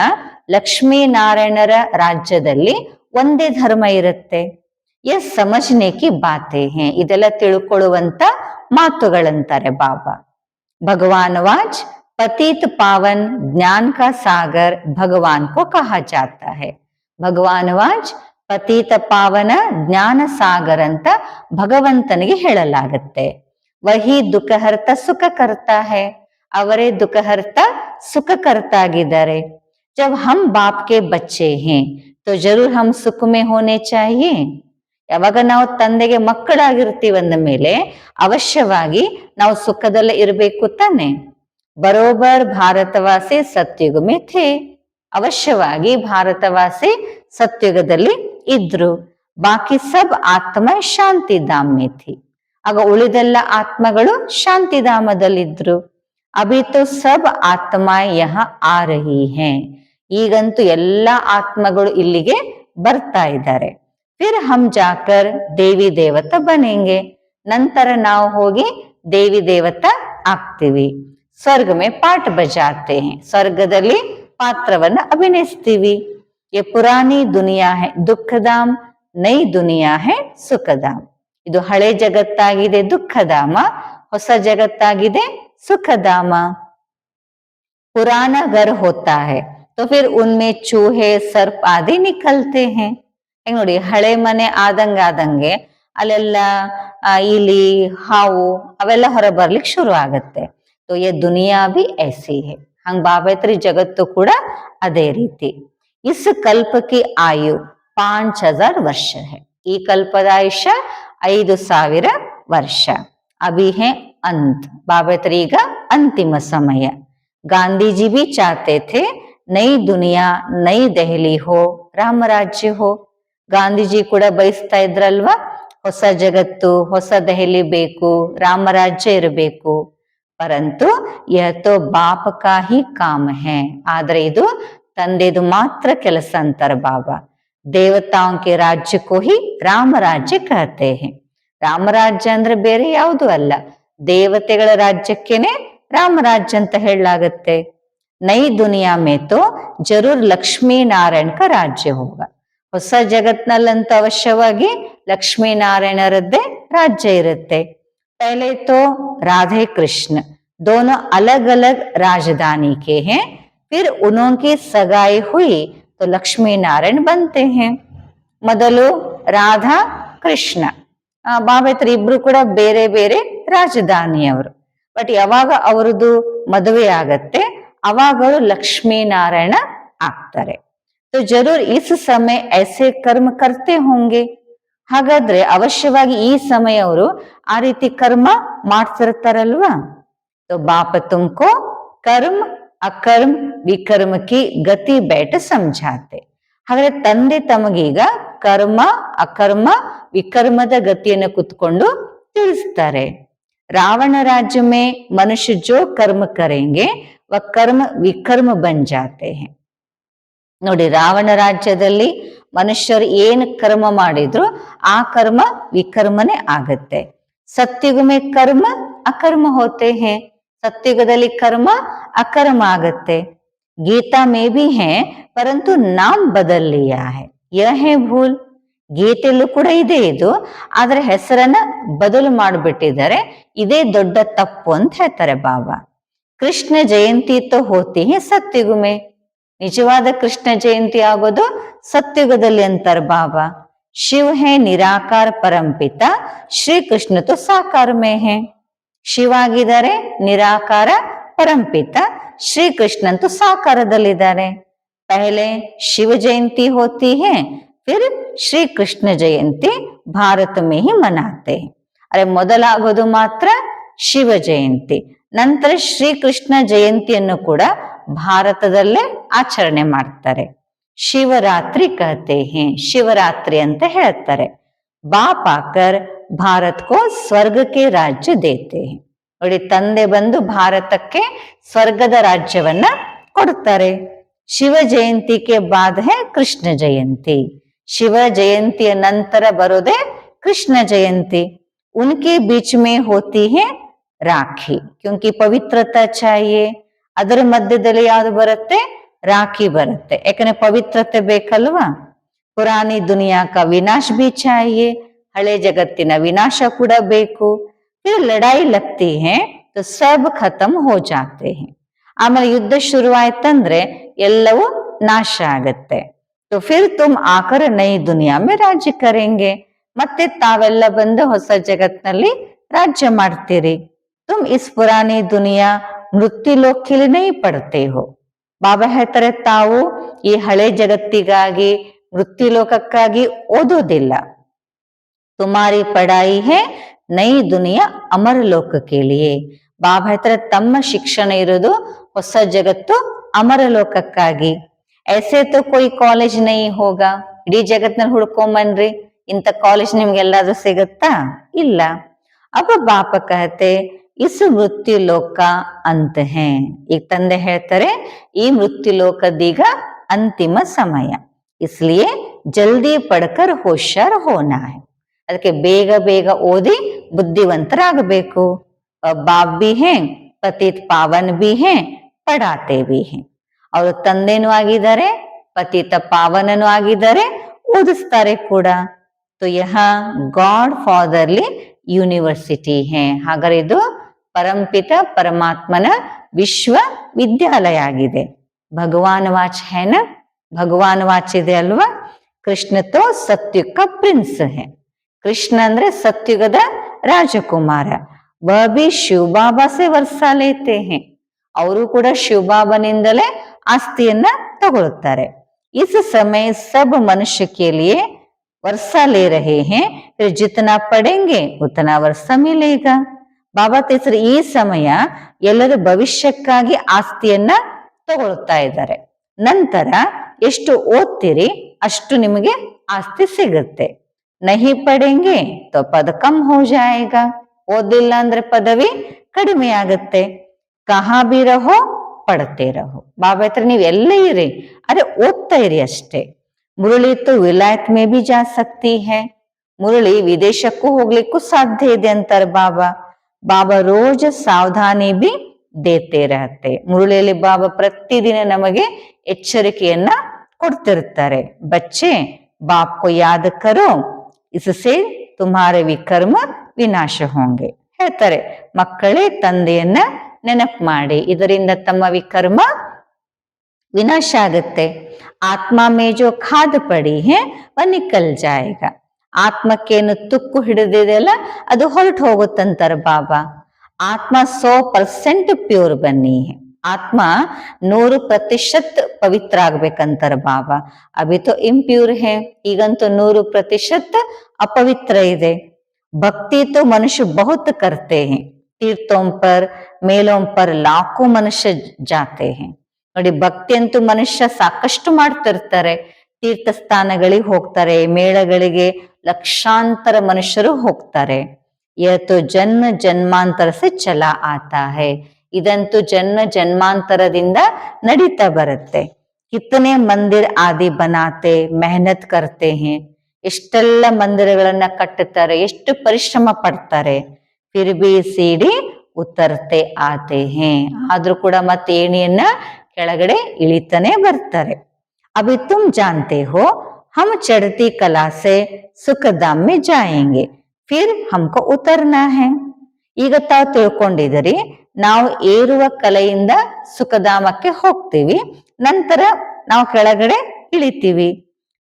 ಲಕ್ಷ್ಮೀ ನಾರಾಯಣರ ರಾಜ್ಯದಲ್ಲಿ ಒಂದೇ ಧರ್ಮ ಇರುತ್ತೆ. ಎಸ್ ಸಮಜ್ನೆ ಕಿ ಬಾತೆ ಹೇ, ಇದೆಲ್ಲ ತಿಳ್ಕೊಳ್ಳುವಂತ ಮಾತುಗಳಂತಾರೆ ಬಾಬಾ. ಭಗವಾನ್ ವಾಚ್ पतित पावन ज्ञान का सागर भगवान को कहा जाता है. ಭಗವಾನ್ ವಾಚ್ ಪತಿತ ಪಾವನ ಜ್ಞಾನ ಸಾಗರ್ ಅಂತ ಭಗವಂತನಿಗೆ ಹೇಳಲಾಗತ್ತೆ. ವಹಿ ದುಃಖಹರ್ತ ಸುಖ ಕರ್ತಾ ಹೇ, ಅವರೇ ದುಃಖಹರ್ತ ಸುಖ ಕರ್ತಾ ಆಗಿದ್ದಾರೆ. ಜಬ್ ಹಮ್ ಬಾಪ್ ಕೆ ಬಚ್ಚೆ ಹೇ ತೋ ಜರೂರ್ ಹಮ್ ಸುಖ ಮೇ ಹೋನೆ ಚಾಹಿಯೇ. ಯಾವಾಗ ನಾವು ತಂದೆಗೆ ಮಕ್ಕಳಾಗಿರ್ತೀವಂದ ಮೇಲೆ ಅವಶ್ಯವಾಗಿ ನಾವು ಸುಖದಲ್ಲೇ ಇರಬೇಕು ತಾನೆ. ಬರೋಬರ್ ಭಾರತವಾಸಿ ಸತ್ಯುಗ ಮೇ ಥೇ, ಅವಶ್ಯವಾಗಿ ಭಾರತವಾಸಿ ಸತ್ಯುಗದಲ್ಲಿ ಇದ್ರು. ಬಾಕಿ ಸಬ್ ಆತ್ಮ ಶಾಂತಿಧಾಮ್ ಮೇ ಥಿ, ಆಗ ಉಳಿದೆಲ್ಲ ಆತ್ಮಗಳು ಶಾಂತಿಧಾಮದಲ್ಲಿದ್ರು. ಅಭಿ ತೋ ಸಬ್ ಆತ್ಮ ಯಹ ಆ ರಹಿ ಹೇ, ಈಗಂತೂ ಎಲ್ಲಾ ಆತ್ಮಗಳು ಇಲ್ಲಿಗೆ ಬರ್ತಾ ಇದ್ದಾರೆ. ಫಿರ್ ಹಮ್ ಜಾಕರ್ ದೇವಿ ದೇವತಾ ಬನೆಂಗೆ, ನಂತರ ನಾವು ಹೋಗಿ ದೇವಿ ದೇವತಾ ಆಗ್ತೀವಿ. ಸ್ವರ್ಗ ಮೇ ಪಾಠ ಬಜಾತೆ ಹೇ, ಸ್ವರ್ಗದಲ್ಲಿ ಪಾತ್ರವನ್ನ ಅಭಿನಯಿಸ್ತೀವಿ. ये पुरानी दुनिया है दुःखಧಾಮ್, ನೈ ದುನಿಯಾ ಹೈ ಸುಖಧಾಮ್. ಇದು ಹಳೆ ಜಗತ್ತಾಗಿದೆ ದುಃಖಧಾಮ, ಹೊಸ ಜಗತ್ತಾಗಿದೆ ಸುಖಧಾಮ. पुराना घर होता है तो फिर उनमें चूहे सर्प आदि निकलते हैं. ಹೆಂಗ್ ನೋಡಿ, ಹಳೆ ಮನೆ ಆದಂಗೆ ಅಲ್ಲೆಲ್ಲ ಇಲಿ ಹಾವು ಅವೆಲ್ಲ ಹೊರ ಬರ್ಲಿಕ್ಕೆ ಶುರು ಆಗತ್ತೆ. तो ये दुनिया भी ऐसी है. ಹಂಗ ಬಾಬೈತ್ರಿ ಜಗತ್ತು ಕೂಡ ಅದೇ ರೀತಿ. इस कल्प की आयु 5000 ವರ್ಷ है. ಈ ಕಲ್ಪದ ಆಯುಷ್ಯ 5000 ವರ್ಷ. अभी है अंत. ಬಾಬೈತ್ರಿ ಈಗ ಅಂತಿಮ ಸಮಯ. गांधी जी भी चाहते थे नई दुनिया नई दहली हो, ರಾಮರಾಜ್ಯ हो. ಗಾಂಧೀಜಿ ಕೂಡ ಬಯಸ್ತಾ ಇದ್ರಲ್ವಾ, ಹೊಸ ಜಗತ್ತು ಹೊಸ ದೆಹಲಿ ಬೇಕು, ರಾಮರಾಜ್ಯ ಇರಬೇಕು. ಪರಂತು ಯಹ ತೋ ಬಾಪ ಕಾ ಹಿ ಕಾಮ್ ಹೈ. ಆದ್ರೆ ಇದು ತಂದೆದು ಮಾತ್ರ ಕೆಲಸ ಅಂತಾರೆ ಬಾಬಾ. ದೇವತಾओं के राज्य को ही ರಾಮರಾಜ್ಯ कहते हैं. ರಾಮರಾಜ್ಯ ಅಂದ್ರೆ ಬೇರೆ ಯಾವುದು ಅಲ್ಲ, ದೇವತೆಗಳ ರಾಜ್ಯಕ್ಕೇನೆ ರಾಮರಾಜ್ಯ ಅಂತ ಹೇಳಲಾಗತ್ತೆ. ನೈ ದುನಿಯಾ ಮೇ ತೋ ಜರೂರ್ ಲಕ್ಷ್ಮೀ ನಾರಾಯಣ ಕ ರಾಜ್ಯ ಹೋಗ. ಹೊಸ ಜಗತ್ನಲ್ಲಂತೂ ಅವಶ್ಯವಾಗಿ ಲಕ್ಷ್ಮೀನಾರಾಯಣರದ್ದೇ ರಾಜ್ಯ ಇರುತ್ತೆ. ಪಹಲೆ ತೋ ರಾಧೆ ಕೃಷ್ಣ दोनों अलग अलग राजधानी के हैं, फिर उनकी सगाई हुई तो लक्ष्मी नारायण बनते हैं. ಮೊದಲು ರಾಧಾ ಕೃಷ್ಣ ಬಾಬೈತ್ರಿ ಇಬ್ರು ಕೂಡ ಬೇರೆ ಬೇರೆ ರಾಜಧಾನಿಯವರು. ಬಟ್ ಯಾವಾಗ ಅವರದು ಮದುವೆ ಆಗತ್ತೆ ಅವಾಗಗಳು ಲಕ್ಷ್ಮೀನಾರಾಯಣ ಆಗ್ತಾರೆ. तो जरूर इस समय ऐसे कर्म करते होंगे. ಹಾಗಾದ್ರೆ ಅವಶ್ಯವಾಗಿ ಈ ಸಮಯ ಅವರು ಆ ರೀತಿ ಕರ್ಮ ಮಾಡ್ತಿರ್ತಾರಲ್ವಾ. तो बाप तुमको कर्म अकर्म विकर्म की गति बैठ समझाते. ಹಾಗಾದ್ರೆ ತಂದೆ ತಮಗೀಗ ಕರ್ಮ ಅಕರ್ಮ ವಿಕರ್ಮದ ಗತಿಯನ್ನು ಕುತ್ಕೊಂಡು ತಿಳಿಸ್ತಾರೆ. रावण राज्य में मनुष्य जो कर्म करेंगे वह कर्म विकर्म बन जाते हैं. ನೋಡಿ, ರಾವಣ ರಾಜ್ಯದಲ್ಲಿ ಮನುಷ್ಯರು ಏನ್ ಕರ್ಮ ಮಾಡಿದ್ರು ಆ ಕರ್ಮ ವಿಕರ್ಮನೆ ಆಗತ್ತೆ. ಸತ್ಯುಗಮೆ ಕರ್ಮ ಅಕರ್ಮ ಹೋತೆ ಹೇ. ಸತ್ಯುಗದಲ್ಲಿ ಕರ್ಮ ಅಕರ್ಮ ಆಗತ್ತೆ. ಗೀತಾ ಮೇ ಬಿ ಹೇ ಪರಂತು ನಾಮ್ ಬದಲ್ ಲಿಯಾ ಹೈ, ಯಹ ಹೈ ಭೂಲ್. ಗೀತೆಯಲ್ಲೂ ಕೂಡ ಇದೆ ಇದು, ಆದ್ರೆ ಹೆಸರನ್ನ ಬದಲು ಮಾಡಿಬಿಟ್ಟಿದ್ದಾರೆ. ಇದೇ ದೊಡ್ಡ ತಪ್ಪು ಅಂತ ಹೇಳ್ತಾರೆ ಬಾಬಾ. ಕೃಷ್ಣ ಜಯಂತಿ ತೋ ಹೋತಿ ಹೈ ಸತ್ಯುಗಮೆ. ನಿಜವಾದ ಕೃಷ್ಣ ಜಯಂತಿ ಆಗೋದು ಸತ್ಯುಗದಲ್ಲಿ ಅಂತಾರೆ ಬಾಬಾ. ಶಿವ ಹೇ ನಿರಾಕಾರ ಪರಂಪಿತ, ಶ್ರೀ ಕೃಷ್ಣ ತೋ ಸಾಕಾರ ಮೇ ಹೇ. ಶಿವ ಆಗಿದ್ದಾರೆ ನಿರಾಕಾರ ಪರಂಪಿತ, ಶ್ರೀ ಕೃಷ್ಣ ಅಂತೂ ಸಾಕಾರದಲ್ಲಿದ್ದಾರೆ. ಪಹಲೆ ಶಿವ ಜಯಂತಿ ಹೋತಿ ಹೇ, ಫಿರ್ ಶ್ರೀ ಕೃಷ್ಣ ಜಯಂತಿ ಭಾರತ ಮೇ ಹಿ ಮನಾತೆ. ಅರೆ ಮೊದಲಾಗೋದು ಮಾತ್ರ ಶಿವ ಜಯಂತಿ, ನಂತರ ಶ್ರೀ ಕೃಷ್ಣ ಜಯಂತಿಯನ್ನು ಕೂಡ ಭಾರತದಲ್ಲೇ ಆಚರಣೆ ಮಾಡ್ತಾರೆ. ಶಿವರಾತ್ರಿ ಕಹತೆ ಹೇ, ಶಿವರಾತ್ರಿ ಅಂತ ಹೇಳ್ತಾರೆ. ಬಾಪ್ ಆಕರ್ ಭಾರತ್ ಕೋ ಸ್ವರ್ಗಕ್ಕೆ ರಾಜ್ಯ ದೇತೆ ಹೇ. ನೋಡಿ, ತಂದೆ ಬಂದು ಭಾರತಕ್ಕೆ ಸ್ವರ್ಗದ ರಾಜ್ಯವನ್ನ ಕೊಡ್ತಾರೆ. ಶಿವ ಜಯಂತಿಗೆ ಬಾದ್ ಹೇ ಕೃಷ್ಣ ಜಯಂತಿ. ಶಿವ ಜಯಂತಿಯ ನಂತರ ಬರೋದೇ ಕೃಷ್ಣ ಜಯಂತಿ. ಉನ್ಕೆ ಬೀಚ್ ಮೇ ಹೋತಿ ಹೇ ರಾಖಿ, ಕ್ಯೂಂಕಿ ಪವಿತ್ರತಾ ಚಾಹಿಯೇ. ಅದರ ಮಧ್ಯದಲ್ಲಿ ಯಾವ್ದು ಬರುತ್ತೆ? ರಾಖಿ ಬರುತ್ತೆ. ಯಾಕಂದ್ರೆ ಪವಿತ್ರತೆ ಬೇಕಲ್ವಾ. ಪುರಾಣಿ ದುನಿಯಾ ಕಾ ವಿನಾಶ ಬಿ ಚಾಹಿಯೇ, ಹಳೆ ಜಗತ್ತಿನ ವಿನಾಶ ಕೂಡ ಬೇಕು. ಫಿರ್ ಲಡಾಯಿ ಲಗ್ತಿ ಹೇ ತೋ ಸಬ್ ಖತಮ್ ಹೋ ಜಾತೆ ಹೇ. ಆಮೇಲೆ ಯುದ್ಧ ಶುರುವಾಯ್ತಂದ್ರೆ ಎಲ್ಲವೂ ನಾಶ ಆಗತ್ತೆ. तो फिर तुम आकर नई दुनिया में राज्य करेंगे. ಮತ್ತೆ ತಾವೆಲ್ಲ ಬಂದು ಹೊಸ ಜಗತ್ನಲ್ಲಿ ರಾಜ್ಯ ಮಾಡ್ತೀರಿ. तुम इस पुरानी दुनिया मृत्यु लोक के लिए नहीं पढ़ते हो. ಬಾಬಾ ಹೇಳ್ತಾರೆ, ತಾವು ಈ ಹಳೆ ಜಗತ್ತಿಗಾಗಿ ಮೃತ್ಯು ಲೋಕಕ್ಕಾಗಿ ಓದೋದಿಲ್ಲ. ತುಮಾರಿ ಪಡಾಯಿ ಹೇ ನೈ ದುನಿಯಾ ಅಮರ ಲೋಕಕ್ಕೆ ಲಿಯೇ. ಬಾಬಾ ಹೇಳ್ತಾರೆ, ತಮ್ಮ ಶಿಕ್ಷಣ ಇರೋದು ಹೊಸ ಜಗತ್ತು ಅಮರ ಲೋಕಕ್ಕಾಗಿ. ऐसे तो कोई ಕಾಲೇಜ್ ನೈ ಹೋಗ. ಇಡೀ ಜಗತ್ನಲ್ಲಿ ಹುಡ್ಕೊಂಬನ್ರಿ, ಇಂಥ ಕಾಲೇಜ್ ನಿಮ್ಗೆಲ್ಲಾದ್ರೂ ಸಿಗತ್ತಾ? ಇಲ್ಲ. ಅಬ್ಬ ಬಾಪ ಕಹತೆ ಇಸ್ ಮೃತ್ಯು ಲೋಕ ಅಂತ ಹೇ. ಈಗ ತಂದೆ ಹೇಳ್ತಾರೆ, ಈ ಮೃತ್ಯು ಲೋಕದೀಗ ಅಂತಿಮ ಸಮಯ. ಇಸ್ಲಿಯೇ ಜಲ್ದಿ ಪಡ್ಕರ್ ಹೋಶಾರ್ ಹೋನಾ ಹೈ. ಅದಕ್ಕೆ ಬೇಗ ಬೇಗ ಓದಿ ಬುದ್ಧಿವಂತರಾಗಬೇಕು. ಬಾಪ್ ಬಿ ಹೇ ಪತಿತ್ ಪಾವನ್ ಬಿ ಹೇ ಪಡಾತೆ ಬಿ ಹೇ. ಅವರು ತಂದೆನೂ ಆಗಿದ್ದಾರೆ, ಪತಿತ ಪಾವನನೂ ಆಗಿದ್ದಾರೆ, ಓದಿಸ್ತಾರೆ ಕೂಡ. तो यहाँ गॉड फादरली ಯೂನಿವರ್ಸಿಟಿ ಹೇ. ಹಾಗಾದ್ರೆ ಇದು ಪರಂಪಿತ ಪರಮಾತ್ಮನ ವಿಶ್ವವಿದ್ಯಾಲಯ ಆಗಿದೆ. ಭಗವಾನ್ ವಾಚ್ ಹೇನ, ಭಗವಾನ್ ವಾಚ್ ಇದೆ ಅಲ್ವಾ. ಕೃಷ್ಣ ತೋ ಸತ್ಯುಗ ಪ್ರಿನ್ಸ್ ಹೇ. ಕೃಷ್ಣ ಅಂದ್ರೆ ಸತ್ಯುಗದ ರಾಜಕುಮಾರ. ವಹ ಭಿ ಶಿವ ಬಾಬಾ ಸೆ ವರ್ಷ ಲೇತೆ ಹೇ. ಅವರು ಕೂಡ ಶಿವಬಾಬನಿಂದಲೇ ಆಸ್ತಿಯನ್ನ ತಗೊಳ್ತಾರೆ. इस समय सब मनुष्य के लिए वर्षा ले रहे हैं, फिर जितना पढ़ेंगे उतना वर्षा मिलेगा. ಬಾಬಾ ತಿಳಿಸಿದ್ರೆ ಈ ಸಮಯ ಎಲ್ಲರೂ ಭವಿಷ್ಯಕ್ಕಾಗಿ ಆಸ್ತಿಯನ್ನ ತಗೊಳ್ತಾ ಇದ್ದಾರೆ. ನಂತರ ಎಷ್ಟು ಓದ್ತೀರಿ ಅಷ್ಟು ನಿಮಗೆ ಆಸ್ತಿ ಸಿಗುತ್ತೆ. ನಹಿ ಪಡೆಂಗೆ ತೋ ಪದ ಕಮ್ ಹೋ ಜಾಯೇಗಾ. ಓದಿಲ್ಲ ಅಂದ್ರೆ ಪದವಿ ಕಡಿಮೆ ಆಗುತ್ತೆ. ಕಹಾ ಬಿ ರಹೋ ಪಡ್ತೇ ರಹೋ. ಬಾಬಾ ಹತ್ರ ನೀವ್ ಎಲ್ಲ ಇರಿ, ಅರೆ ಓದ್ತಾ ಇರಿ ಅಷ್ಟೇ. ಮುರಳಿ ತು ವಿಲಾಯತ್ ಮೇ ಬಿ ಜಾ ಸಕ್ತಿ ಹೇ. ಮುರಳಿ ವಿದೇಶಕ್ಕೂ ಹೋಗ್ಲಿಕ್ಕೂ ಸಾಧ್ಯ ಇದೆ ಅಂತಾರೆ ಬಾಬಾ. ಬಾಬಾ ರೋಜ್ ಸಾವಧಾನಿ ಬಿ ದೇತೆ ರಹತೆ. ಮುರಳಿಯಲ್ಲಿ ಬಾಬಾ ಪ್ರತಿದಿನ ನಮಗೆ ಎಚ್ಚರಿಕೆಯನ್ನ ಕೊಡ್ತಿರ್ತಾರೆ. ಬಚ್ಚೆ ಬಾಪ್ ಕೋ ಯಾದ್ ಕರೋ, ಇಸ್ಸೆ ತುಮ್ಹಾರೆ ವಿಕರ್ಮ ವಿನಾಶ ಹೋಂಗೆ. ಹೇಳ್ತಾರೆ, ಮಕ್ಕಳೇ ತಂದೆಯನ್ನ ನೆನಪು ಮಾಡಿ, ಇದರಿಂದ ತಮ್ಮ ವಿಕರ್ಮ ವಿನಾಶ ಆಗುತ್ತೆ. ಆತ್ಮ ಮೇ ಜೋ ಖಾದ್ ಪಡಿ ಹೇ ವ ನಿಕಲ್ ಜಾಯೇಗ. ಆತ್ಮಕ್ಕೇನು ತುಕ್ಕು ಹಿಡಿದಿದೆಯಲ್ಲ ಅದು ಹೊರಟು ಹೋಗುತ್ತಂತಾರ ಬಾಬಾ. ಆತ್ಮ 100% ಪ್ಯೂರ್ ಬನ್ನಿ. ಆತ್ಮ 100% ಪವಿತ್ರ ಆಗ್ಬೇಕಂತಾರ ಬಾಬಾ. ಅಭಿ ತೋ ಇಂಪ್ಯೂರ್ ಹೇ. ಈಗಂತೂ 100% ಅಪವಿತ್ರ ಇದೆ. ಭಕ್ತಿ ತೋ ಮನುಷ್ಯ ಬಹುತ್ ಕರ್ತೆ ಹೇ. ತೀರ್ಥೋಂ ಪರ್ ಮೇಲೋಂ ಪರ್ ಲಾಖೋ ಮನುಷ್ಯ ಜಾತೆ ಹೇ. ನೋಡಿ, ಭಕ್ತಿ ಅಂತೂ ಮನುಷ್ಯ ಸಾಕಷ್ಟು ಮಾಡ್ತಿರ್ತಾರೆ. ತೀರ್ಥ ಸ್ಥಾನಗಳಿಗೆ ಹೋಗ್ತಾರೆ, ಮೇಳಗಳಿಗೆ ಲಕ್ಷಾಂತರ ಮನುಷ್ಯರು ಹೋಗ್ತಾರೆ. ಯತೋ ಜನ್ಮ ಜನ್ಮಾಂತರ ಸೆ ಚಲಾ ಆತಾ ಹೇ. ಇದಂತೂ ಜನ್ಮ ಜನ್ಮಾಂತರದಿಂದ ನಡೀತಾ ಬರುತ್ತೆ. ಕಿತ್ತನೆ ಮಂದಿರ್ ಆದಿ ಬನಾತೆ ಮೆಹನತ್ ಕರ್ತೆ ಹೇ. ಎಷ್ಟೆಲ್ಲ ಮಂದಿರಗಳನ್ನ ಕಟ್ಟುತ್ತಾರೆ, ಎಷ್ಟು ಪರಿಶ್ರಮ ಪಡ್ತಾರೆ. ಫಿರ್ ಬಿ ಸೀಡಿ ಉತ್ತರ್ತೆ ಆತೆ ಹೇ. ಆದ್ರೂ ಕೂಡ ಮತ್ತೆ ಏಣಿಯನ್ನ ಕೆಳಗಡೆ ಇಳಿತಾನೆ ಬರ್ತಾರೆ. ಅಭಿ ತುಮ್ ಜಾನ್ತೆ ಹೋ ಹಮ್ ಚढ़ती ಕಲಾ ಸೆ ಸುಖಧಾಮ್ ಮೇ ಜಾಯೇಂಗೆ, ಫಿರ್ ಹಮ್ಕೋ ಉತರ್ನಾ ಹೇ. ಈಗ ತಾವು ತಿಳ್ಕೊಂಡಿದ್ದೀರಿ, ನಾವು ಏರುವ ಕಲೆಯಿಂದ ಸುಖಧಾಮಕ್ಕೆ ಹೋಗ್ತೀವಿ, ನಂತರ ನಾವು ಕೆಳಗಡೆ ಇಳಿತೀವಿ.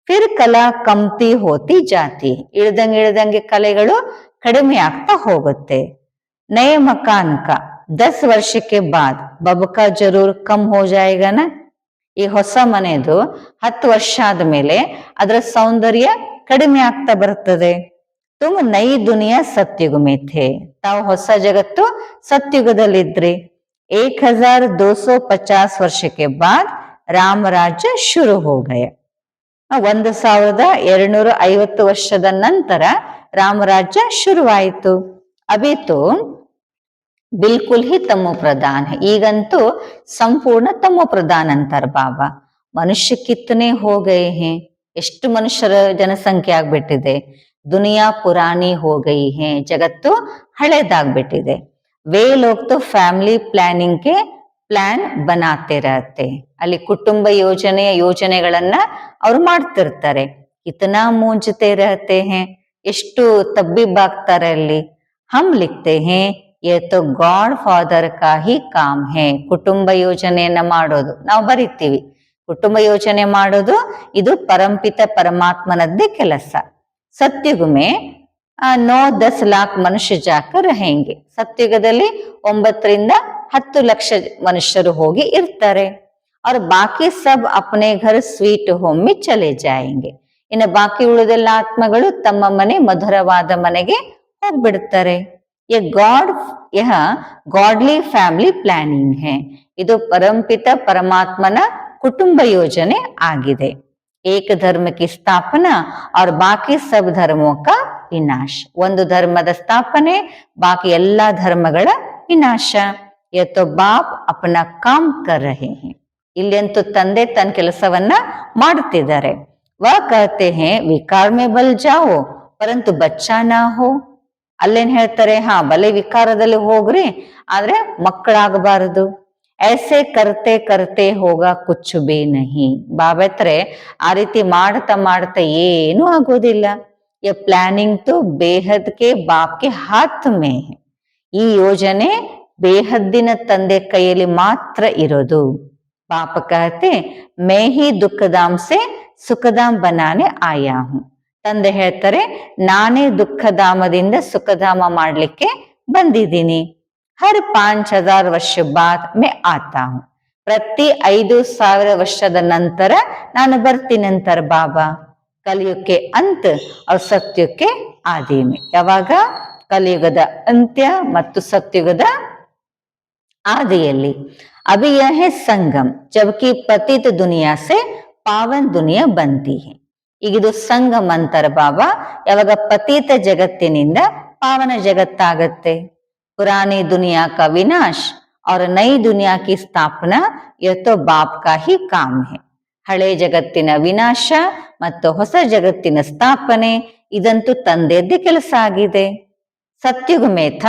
ಫಿರ್ ಕಲಾ ಕಮ್ತಿ ಹೋತಿ ಜಾತಿ. ಇಳ್ದಂಗೆ ಕಲೆಗಳು ಕಡಿಮೆ ಆಗ್ತಾ ಹೋಗುತ್ತೆ. ನಯ ಮಕಾನ್ ಕಾ 10 ವರ್ಷ ಕೆ ಬಾದ್ ಬಬಕಾ ಜರೂರ್ ಕಮ್ ಹೋ ಜಾಯೇಗಾ ನಾ. ಈ ಹೊಸ ಮನೆದು 10 ವರ್ಷ ಆದ್ಮೇಲೆ ಅದರ ಸೌಂದರ್ಯ ಕಡಿಮೆ ಆಗ್ತಾ ಬರ್ತದೆ. ತುಮ್ ನೈ ದುನಿಯಾ ಸತ್ಯುಗ ಮೇ ಥೇ. ತಾವು ಹೊಸ ಜಗತ್ತು ಸತ್ಯುಗದಲ್ಲಿದ್ರಿ. 1250 ವರ್ಷ ಕೆ ಬಾದ್ ರಾಮ ರಾಜ್ಯ ಶುರು ಹೋ ಗಯ. 1250 ವರ್ಷದ ನಂತರ ರಾಮರಾಜ್ಯ ಶುರುವಾಯಿತು. ಅಭಿ ತೋ ಬಿಲ್ಕುಲ್ ಹಿ ತಮೋ ಪ್ರಧಾನ್. ಈಗಂತೂ ಸಂಪೂರ್ಣ ತಮೋ ಪ್ರಧಾನ್ ಅಂತಾರ ಬಾಬಾ. ಮನುಷ್ಯ ಕಿತ್ತನೆ ಹೋ ಗಯೇ ಹೇ. ಎಷ್ಟು ಮನುಷ್ಯರ ಜನಸಂಖ್ಯೆ ಆಗ್ಬಿಟ್ಟಿದೆ. ದುನಿಯಾ ಪುರಾಣಿ ಹೋ ಗಯಿ ಹೇ. ಜಗತ್ತು ಹಳೇದಾಗ್ಬಿಟ್ಟಿದೆ. ವೇ ಲೋಗ್ ತೋ ಫ್ಯಾಮಿಲಿ ಪ್ಲಾನಿಂಗ್ ಗೆ ಪ್ಲಾನ್ ಬನಾತೆ ರಹತೆ. ಅಲ್ಲಿ ಕುಟುಂಬ ಯೋಜನೆಗಳನ್ನ ಅವ್ರು ಮಾಡ್ತಿರ್ತಾರೆ. ಇತನಾ ಮೂಂಜತೆ ರಹತೆ ಹೇ. ಎಷ್ಟು ತಬ್ಬಿಬ್ಬಾಗ್ತಾರೆ ಅಲ್ಲಿ. ಹಮ್ ಲಿಖ್ತೆ ಹೇ ಯೇ ತೋ ಗಾಡ್ ಫಾದರ್ ಕಾ ಹಿ ಕಾಮ್ ಹೇ. ಕುಟುಂಬ ಯೋಜನೆಯನ್ನ ಮಾಡೋದು ನಾವು ಬರಿತೀವಿ. ಕುಟುಂಬ ಯೋಜನೆ ಮಾಡೋದು ಇದು ಪರಂಪಿತ ಪರಮಾತ್ಮನದ್ದೇ ಕೆಲಸ. ಸತ್ಯುಗ ಮೇ 9-10 ಲಾಖ ಮನುಷ್ಯ ಜಾಕರ್ रहेंगे. ಸತ್ಯುಗದಲ್ಲಿ 9 ರಿಂದ 10 ಲಕ್ಷ ಮನುಷ್ಯರು ಹೋಗಿ ಇರ್ತಾರೆ. और बाकी सब अपने घर स्वीट होम में चले जाएंगे. ಇನ್ನು ಬಾಕಿ ಉಳಿದೆಲ್ಲ ಆತ್ಮಗಳು ತಮ್ಮ ಮನೆ ಮಧುರವಾದ ಮನೆಗೆ ಹೋಗ್ಬಿಡ್ತಾರೆ. ಯಹ ಗಾಡ್ಲಿ ಫ್ಯಾಮಿಲಿ ಪ್ಲಾನಿಂಗ್ ಹೇ. ಇದು ಪರಂಪಿತ ಪರಮಾತ್ಮನ ಕುಟುಂಬ ಯೋಜನೆ ಆಗಿದೆ. ಏಕ ಧರ್ಮ ಕಿ ಸ್ಥಾಪನಾ और ಬಾಕಿ ಸಬ್ ಧರ್ಮೋ ಕಾ ವಿನಾಶ. ಒಂದು ಧರ್ಮದ ಸ್ಥಾಪನೆ, ಬಾಕಿ ಎಲ್ಲಾ ಧರ್ಮಗಳ ವಿನಾಶ. ಯತೋ ಬಾಪ್ ಅಪನ ಕಾಮ್ ಕರ್ ರಹೆ ಹೇ. ಇಲ್ಲಂತೂ ತಂದೆ ತನ್ನ ಕೆಲಸವನ್ನ ಮಾಡುತ್ತಿದ್ದಾರೆ. ವ ಕಹತೆ ಹೇ ವಿಕಾರ ಮೇ ಬಲ್ ಜಾओ ಪರಂತು ಬಚ್ಚಾ ನಾ ಹೋ. ಅಲ್ಲೇನ್ ಹೇಳ್ತಾರೆ, ಹಾ ಬಲೆ ವಿಕಾರದಲ್ಲಿ ಹೋಗ್ರಿ ಆದ್ರೆ ಮಕ್ಕಳಾಗಬಾರದು. ऐसे करते करते होगा कुछ भी नहीं. ಬಾಬಾ ಹತ್ರ ಆ ರೀತಿ ಮಾಡ್ತಾ ಮಾಡ್ತಾ ಏನೂ ಆಗೋದಿಲ್ಲ. ये प्लानिंग तो बेहद के बाप के हाथ में है. ಈ ಯೋಜನೆ ಬೇಹದ್ದಿನ ತಂದೆ ಕೈಯಲ್ಲಿ ಮಾತ್ರ ಇರೋದು. ಬಾಪ ಕಹತೆ ಮೈ ಹಿ ದುಃಖಧಾಮ್ ಸೆ ಸುಖಧಾಮ್ ಬನಾನೆ ಆಯಾ ಹೂಂ. ತಂದೆ ಹೇಳ್ತಾರೆ ನಾನೇ ದುಃಖಧಾಮದಿಂದ ಸುಖಧಾಮ ಮಾಡ್ಲಿಕ್ಕೆ ಬಂದಿದ್ದೀನಿ. ಹರ್ 5000 ವರ್ಷ ಬಾದ್ ಮೇ ಆತಾ ಹೂಂ. ಪ್ರತಿ 5000 ವರ್ಷದ ನಂತರ ನಾನು ಬರ್ತೀನಂತಾರೆ ಬಾಬಾ. ಕಲಿಯುಗಕ್ಕೆ ಅಂತ್ ಅವ್ರ ಸತ್ಯುಗಕ್ಕೆ ಆದಿಮೆ. ಯಾವಾಗ? ಕಲಿಯುಗದ ಅಂತ್ಯ ಮತ್ತು ಸತ್ಯುಗದ ಆದಿಯಲ್ಲಿ. ಅಭಿ ಯಹ ಹೈ ಸಂಗಮ್ ಜಬಕಿ ಪತಿತ ದುನಿಯಾ ಸೆ ಪಾವನ್ ದುನಿಯಾ ಬಂತಿ ಹೈ. ಈಗಿದು ಸಂಗಮ್ ಅಂತಾರೆ ಬಾಬಾ. ಯಾವಾಗ ಪತೀತ ಜಗತ್ತಿನಿಂದ ಪಾವನ ಜಗತ್ತಾಗತ್ತೆ. ಪುರಾನಿ ದುನಿಯಾ ಕಾ ವಿನಾಶ್ और नई दुनिया की स्थापना यह तो बाप का ही काम है. ಹಳೆ ಜಗತ್ತಿನ ವಿನಾಶ ಮತ್ತು ಹೊಸ ಜಗತ್ತಿನ ಸ್ಥಾಪನೆ ಇದಂತೂ ತಂದೆಯದ್ದೇ ಕೆಲಸ ಆಗಿದೆ. ಸತ್ಯುಗ ಮೇಥ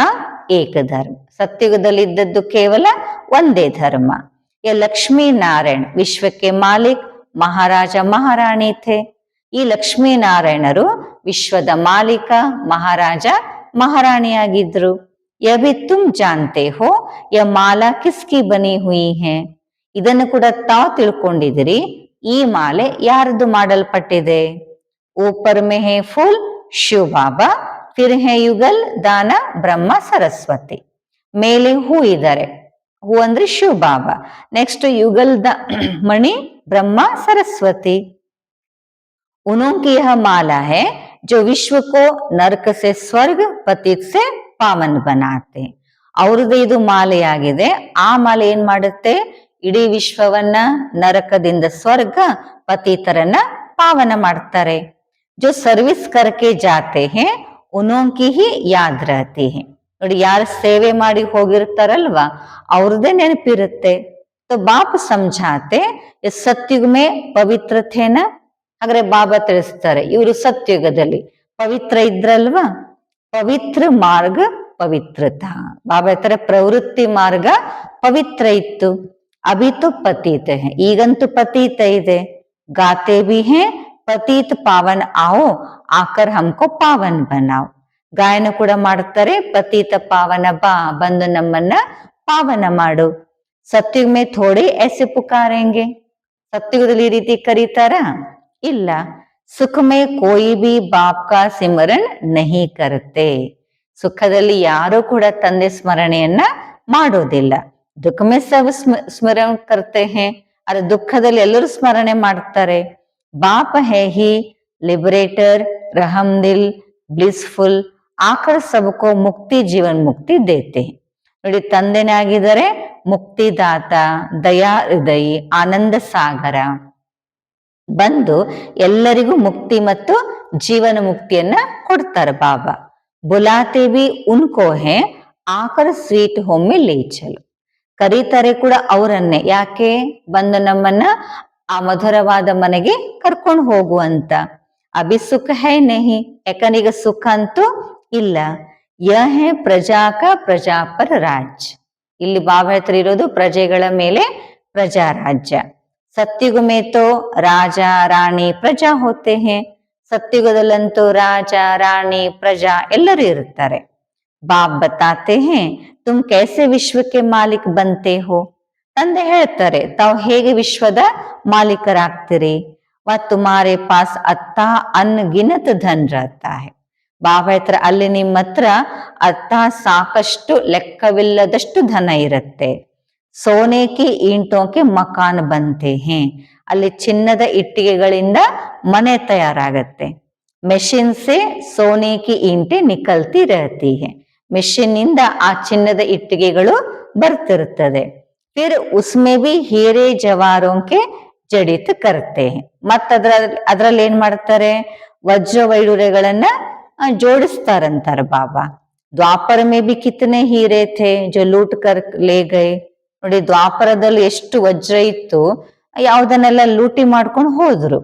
ಏಕ ಧರ್ಮ. ಸತ್ಯುಗದಲ್ಲಿ ಇದ್ದದ್ದು ಕೇವಲ ಒಂದೇ ಧರ್ಮ. ಯ ಲಕ್ಷ್ಮೀ ನಾರಾಯಣ್ ವಿಶ್ವಕ್ಕೆ ಮಾಲಿಕ್ ಮಹಾರಾಜ ಮಹಾರಾಣಿ ಥೆ. ಈ ಲಕ್ಷ್ಮೀನಾರಾಯಣರು ವಿಶ್ವದ ಮಾಲೀಕ ಮಹಾರಾಜ ಮಹಾರಾಣಿಯಾಗಿದ್ರು. यह भी तुम जानते हो यह माला किसकी बनी हुई है. ಇದನ್ನು ಕೂಡ ತಾವು ತಿಳ್ಕೊಂಡಿದಿರಿ. ಈ ಮಾಲೆ ಯಾರದು ಮಾಡಲ್ಪಟ್ಟಿದೆ? ऊपर में है फूल शिव बाबा, फिर है युगल दाना ಬ್ರಹ್ಮ ಸರಸ್ವತಿ. ಮೇಲೆ ಹೂ ಇದ್ದಾರೆ. ಹೂ ಅಂದ್ರೆ ಶಿವ ಬಾಬಾ. ನೆಕ್ಸ್ಟ್ ಯುಗಲ್ದ ಮಣಿ ಬ್ರಹ್ಮ ಸರಸ್ವತಿ. उन्हों की यह माला है जो विश्व को नरक से स्वर्ग पतित से ಪಾವನ್ ಬನಾತೆ. ಅವ್ರದ್ದು ಇದು ಮಾಲೆಯಾಗಿದೆ. ಆ ಮಾಲೆ ಏನ್ ಮಾಡುತ್ತೆ? ಇಡೀ ವಿಶ್ವವನ್ನ ನರಕದಿಂದ ಸ್ವರ್ಗ, ಪತಿತರನ್ನ ಪಾವನ ಮಾಡ್ತಾರೆ. ಜೋ ಸರ್ವಿಸ್ ಕರ್ಕೆ ಜಾತೆ ಹೇ ಉನೋಂ ಕಿ ಹಿ ಯಾದ್ ರಹತಿ ಹೇ. ನೋಡಿ, ಯಾರು ಸೇವೆ ಮಾಡಿ ಹೋಗಿರ್ತಾರಲ್ವಾ ಅವ್ರದ್ದೇ ನೆನಪಿರುತ್ತೆ. तो बाप समझाते सत्युग में पवित्र थे ना. ಹಾಗಾದ್ರೆ ಬಾಬಾ ತಿಳಿಸ್ತಾರೆ ಇವರು ಸತ್ಯುಗದಲ್ಲಿ ಪವಿತ್ರ ಇದ್ರಲ್ವಾ. ಪವಿತ್ರ ಮಾರ್ಗ ಪವಿತ್ರತ. ಬಾಬಾ ಹೇಳ್ತಾರೆ ಪ್ರವೃತ್ತಿ ಮಾರ್ಗ ಪವಿತ್ರ ಇತ್ತು. ಅಭಿತು ಪತೀತ ಹೇ. ಈಗಂತೂ ಪತೀತ ಇದೆ. ಗಾತೆ ಭಿ ಹೇ ಪತೀತ ಪಾವನ್ ಆವೋ ಆಕರ್ ಹಮ್ಕೋ ಪಾವನ್ ಬನಾವ್. ಗಾಯನ ಕೂಡ ಮಾಡ್ತಾರೆ. ಪತೀತ ಪಾವನ ಬಾ, ಬಂದು ನಮ್ಮನ್ನ ಪಾವನ ಮಾಡು. ಸತ್ಯುಗ ಮೇ ಥೋಡೆ ಐಸೆ ಪುಕಾರೆಂಗೆ. ಸತ್ಯುಗದಲ್ಲಿ ಈ ರೀತಿ ಕರೀತಾರ? ಇಲ್ಲ. ಸುಖ ಮೇ ಕೋಯಿ ಭಿ ಬಾಪ್ ಕಾ ಸಿಮರನ್ ನಹಿ ಕರ್ತೆ. ಸುಖದಲ್ಲಿ ಯಾರು ಕೂಡ ತಂದೆ ಸ್ಮರಣೆಯನ್ನ ಮಾಡೋದಿಲ್ಲ. ದುಃಖ ಮೇ ಸಬ್ ಸ್ಮರಣ ಕರ್ತೆ ಹೇ. ಅದ್ರ ದುಃಖದಲ್ಲಿ ಎಲ್ಲರೂ ಸ್ಮರಣೆ ಮಾಡ್ತಾರೆ. ಬಾಪ ಹೇ ಹಿ ಲಿಬರೇಟರ್ ರಹಮ್ ದಿಲ್ ಬ್ಲಿಸ್ಫುಲ್ ಆಕರ್ ಸಬ್ಕೋ ಮುಕ್ತಿ ಜೀವನ್ ಮುಕ್ತಿ ದೇತೆ. ನೋಡಿ, ತಂದೆನೇ ಆಗಿದ್ದಾರೆ ಮುಕ್ತಿದಾತ, ದಯಾ ಹೃದಯಿ, ಆನಂದ ಸಾಗರ. ಬಂದು ಎಲ್ಲರಿಗೂ ಮುಕ್ತಿ ಮತ್ತು ಜೀವನ ಮುಕ್ತಿಯನ್ನ ಕೊಡ್ತಾರೆ ಬಾಬಾ. ಬುಲಾತೆ ಬಿ ಉನ್ಕೋ ಹೇ ಆಕರ್ ಸ್ವೀಟ್ ಹೋಮ್ ಮೇ ಲೇ ಚಲೋ. ಕರೀತಾರೆ ಕೂಡ ಅವರನ್ನೇ. ಯಾಕೆ? ಬಂದು ನಮ್ಮನ್ನ ಆ ಮಧುರವಾದ ಮನೆಗೆ ಕರ್ಕೊಂಡು ಹೋಗುವಂತ. ಅಭಿ ಸುಖ ಹೈ ನಹಿ. ಯಾಕಂದ್ರೆ ಈಗ ಸುಖ ಅಂತೂ ಇಲ್ಲ. ಯಹ ಹೇ ಪ್ರಜಾಕ ಪ್ರಜಾಪರ ರಾಜ್. ಇಲ್ಲಿ ಬಾಬಾ ಹತ್ರ ಇರೋದು ಪ್ರಜೆಗಳ ಮೇಲೆ ಪ್ರಜಾ ರಾಜ್ಯ. ಸತ್ಯುಗ ಮೇ ತೋ ರಾಜ ರಾಣಿ ಪ್ರಜಾ ಹೋತೆ ಹೇ. ಸತ್ಯುಗದಲ್ಲಂತೂ ರಾಜ ರಾಣಿ ಪ್ರಜಾ ಎಲ್ಲರೂ ಇರುತ್ತಾರೆ. ಬಾಪ್ ಬತಾತೆ ಹೇ ತುಮ್ ಕೈಸೆ ವಿಶ್ವಕ್ಕೆ ಮಾಲಿಕ್ ಬಂತೆ ಹೋ. ತಂದೆ ಹೇಳ್ತಾರೆ ತಾವು ಹೇಗೆ ವಿಶ್ವದ ಮಾಲೀಕರಾಗ್ತೀರಿ. ವ ತುಮಾರೆ ಪಾಸ್ ಅತ್ತಾ ಅನ್ಗಿನತ್ ಧನ್ ರಹತಾ ಹೈ. ಬಾಬಾ ಹತ್ರ ಅಲ್ಲಿ ನಿಮ್ಮ ಹತ್ರ ಅತ್ತ ಸಾಕಷ್ಟು ಲೆಕ್ಕವಿಲ್ಲದಷ್ಟು ಧನ ಇರುತ್ತೆ. ಸೋನೆ ಕಿ ಈಂಟೋಕೆ ಮಕಾನ್ ಬಂತೆ ಹೇ. ಅಲ್ಲಿ ಚಿನ್ನದ ಇಟ್ಟಿಗೆಗಳಿಂದ ಮನೆ ತಯಾರಾಗತ್ತೆ. ಮೆಷಿನ್ ಸೆ ಸೋನೆ ಕಿ ಈಂಟೆ ನಿಕಲ್ತಿ ರಹತಿ ಹೇ. ಮೆಷಿನ್ ಇಂದ ಆ ಚಿನ್ನದ ಇಟ್ಟಿಗೆಗಳು ಬರ್ತಿರ್ತದೆ. ಫಿರ್ ಉಸ್ಮೆ ಬಿ ಹೀರೆ ಜವಾರೋಂಕೆ ಜಡಿತ ಕರ್ತೆ ಹೇ. ಮತ್ತ ಅದ್ರಲ್ಲಿ ಏನ್ ಮಾಡ್ತಾರೆ? ವಜ್ರ ವೈಡೂರ್ಯಗಳನ್ನ ಜೋಡಿಸ್ತಾರಂತಾರ ಬಾಬಾ. ದ್ವಾಪರ ಮೇ ಬಿ ಕಿತನೆ ಹೀರೆ ಥೇ ಜೋ ಲೂಟ್ ಕರ್ ಲೇ ಗಯೆ. ನೋಡಿ, ದ್ವಾಪರದಲ್ಲಿ ಎಷ್ಟು ವಜ್ರ ಇತ್ತು, ಯಾವ್ದನ್ನೆಲ್ಲ ಲೂಟಿ ಮಾಡ್ಕೊಂಡು ಹೋದ್ರು.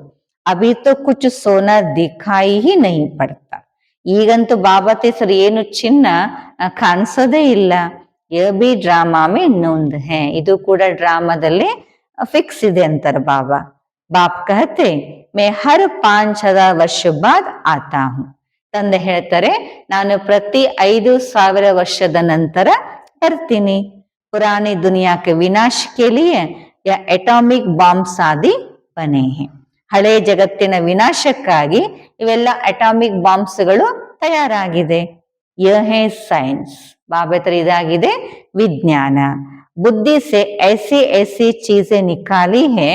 ಅಭಿ ತೋ ಕುಚ್ ಸೋನಾ ದಿಖಾಯಿ ಹಿ ನಹಿ ಪಡ್ತಾ. ಈಗಂತೂ ಬಾಬಾ ತೆಸರು ಏನು ಚಿನ್ನ ಕಾಣಿಸೋದೇ ಇಲ್ಲ. यह भी ड्रामा में नोंद है, ಇದು ಕೂಡ ಡ್ರಾಮಾದಲ್ಲಿ ಫಿಕ್ಸ್ ಇದೆ ಅಂತಾರೆ ಬಾಬಾ. ಬಾಪ್ ಕಹತೆ मैं हर 5000 ವರ್ಷ बाद आता हूं. ತಂದೆ ಹೇಳ್ತಾರೆ ನಾನು ಪ್ರತಿ 5000 ವರ್ಷದ ನಂತರ ಬರ್ತೀನಿ. पुरानी दुनिया के विनाश के लिए या एटॉमिक बॉम्ब्स आदि बने हैं. ಹಳೆ ಜಗತ್ತಿನ ವಿನಾಶಕ್ಕಾಗಿ ಇವೆಲ್ಲ ಅಟಾಮಿಕ್ ಬಾಂಬ್ಸ್ಗಳು ತಯಾರಾಗಿದೆ. यह है साइंस. ಬಾಬಾ ಹತ್ರ ಇದಾಗಿದೆ ವಿಜ್ಞಾನ. बुद्धि से ऐसी ऐसी चीजें निकाली है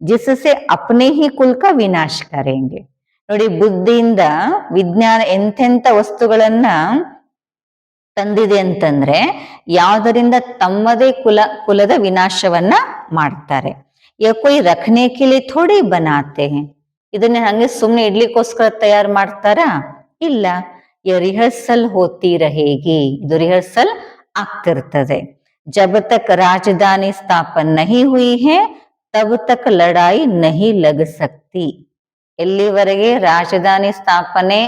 जिससे अपने ही कुल का विनाश करेंगे. ನೋಡಿ ಬುದ್ಧಿಯಿಂದ ವಿಜ್ಞಾನ ಎಂತೆಂತ ವಸ್ತುಗಳನ್ನ ತಂದಿದೆ ಅಂತಂದ್ರೆ ಯಾವುದರಿಂದ ತಮ್ಮದೇ ಕುಲದ ವಿನಾಶವನ್ನ ಮಾಡ್ತಾರೆ. ಯಾ ಕೊಯ್ ರಖನೆ ಕೆ ಲಿಯೆ ಥೋಡಿ ಬನಾತೆ ಹೈ. ಇದನ್ನ ಹಂಗೆ ಸುಮ್ಮನೆ ಇಡ್ಲಿಕ್ಕೋಸ್ಕರ ತಯಾರು ಮಾಡ್ತಾರಾ? ಇಲ್ಲ. ಯ ರಿಹರ್ಸಲ್ ಹೋತಿ ರಹೇಗಿ. ಇದು ರಿಹರ್ಸಲ್ ಆಗ್ತಿರ್ತದೆ. जब तक राजधानी स्थापन नहीं हुई है तब तक लड़ाई नहीं लग सकती. ಎಲ್ಲಿವರೆಗೆ ರಾಜಧಾನಿ ಸ್ಥಾಪನೆ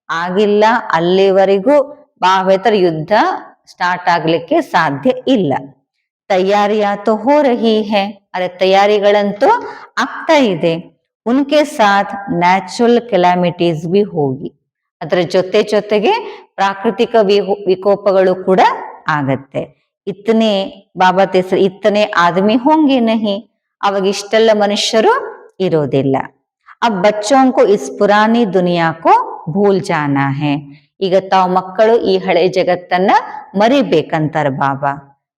ಆಗಿಲ್ಲ ಅಲ್ಲಿವರೆಗೂ ಬಾಬೆತರ ಯುದ್ಧ ಸ್ಟಾರ್ಟ್ ಆಗ್ಲಿಕ್ಕೆ ಸಾಧ್ಯ ಇಲ್ಲ. ತಯಾರಿಯಾ ತೋ ಹೋ ರಹಿ ಹೈ. ಅರೆ ತಯಾರಿಗಳಂತೂ ಆಗ್ತಾ ಇದೆ. ಉನ್ಕೆ ಸಾಥ್ ನ್ಯಾಚುರಲ್ ಕೆಲಾಮಿಟೀಸ್ ಬಿ ಹೋಗಿ. ಅದರ ಜೊತೆ ಜೊತೆಗೆ ಪ್ರಾಕೃತಿಕ ವಿಕೋಪಗಳು ಕೂಡ ಆಗತ್ತೆ. ಇತ್ತನೆ ಬಾಬಾ ತೆಸರು ಇತ್ತನೆ ಆದಮಿ ಹೋಂಗೆ ನಹಿ. ಅವಾಗ ಇಷ್ಟೆಲ್ಲ ಮನುಷ್ಯರು ಇರೋದಿಲ್ಲ. अब बच्चों को इस पुरानी दुनिया को भूल जाना है. ಈಗ ತಾವು ಮಕ್ಕಳು ಈ ಹಳೆ ಜಗತ್ತನ್ನ ಮರಿಬೇಕಂತಾರ ಬಾಬಾ.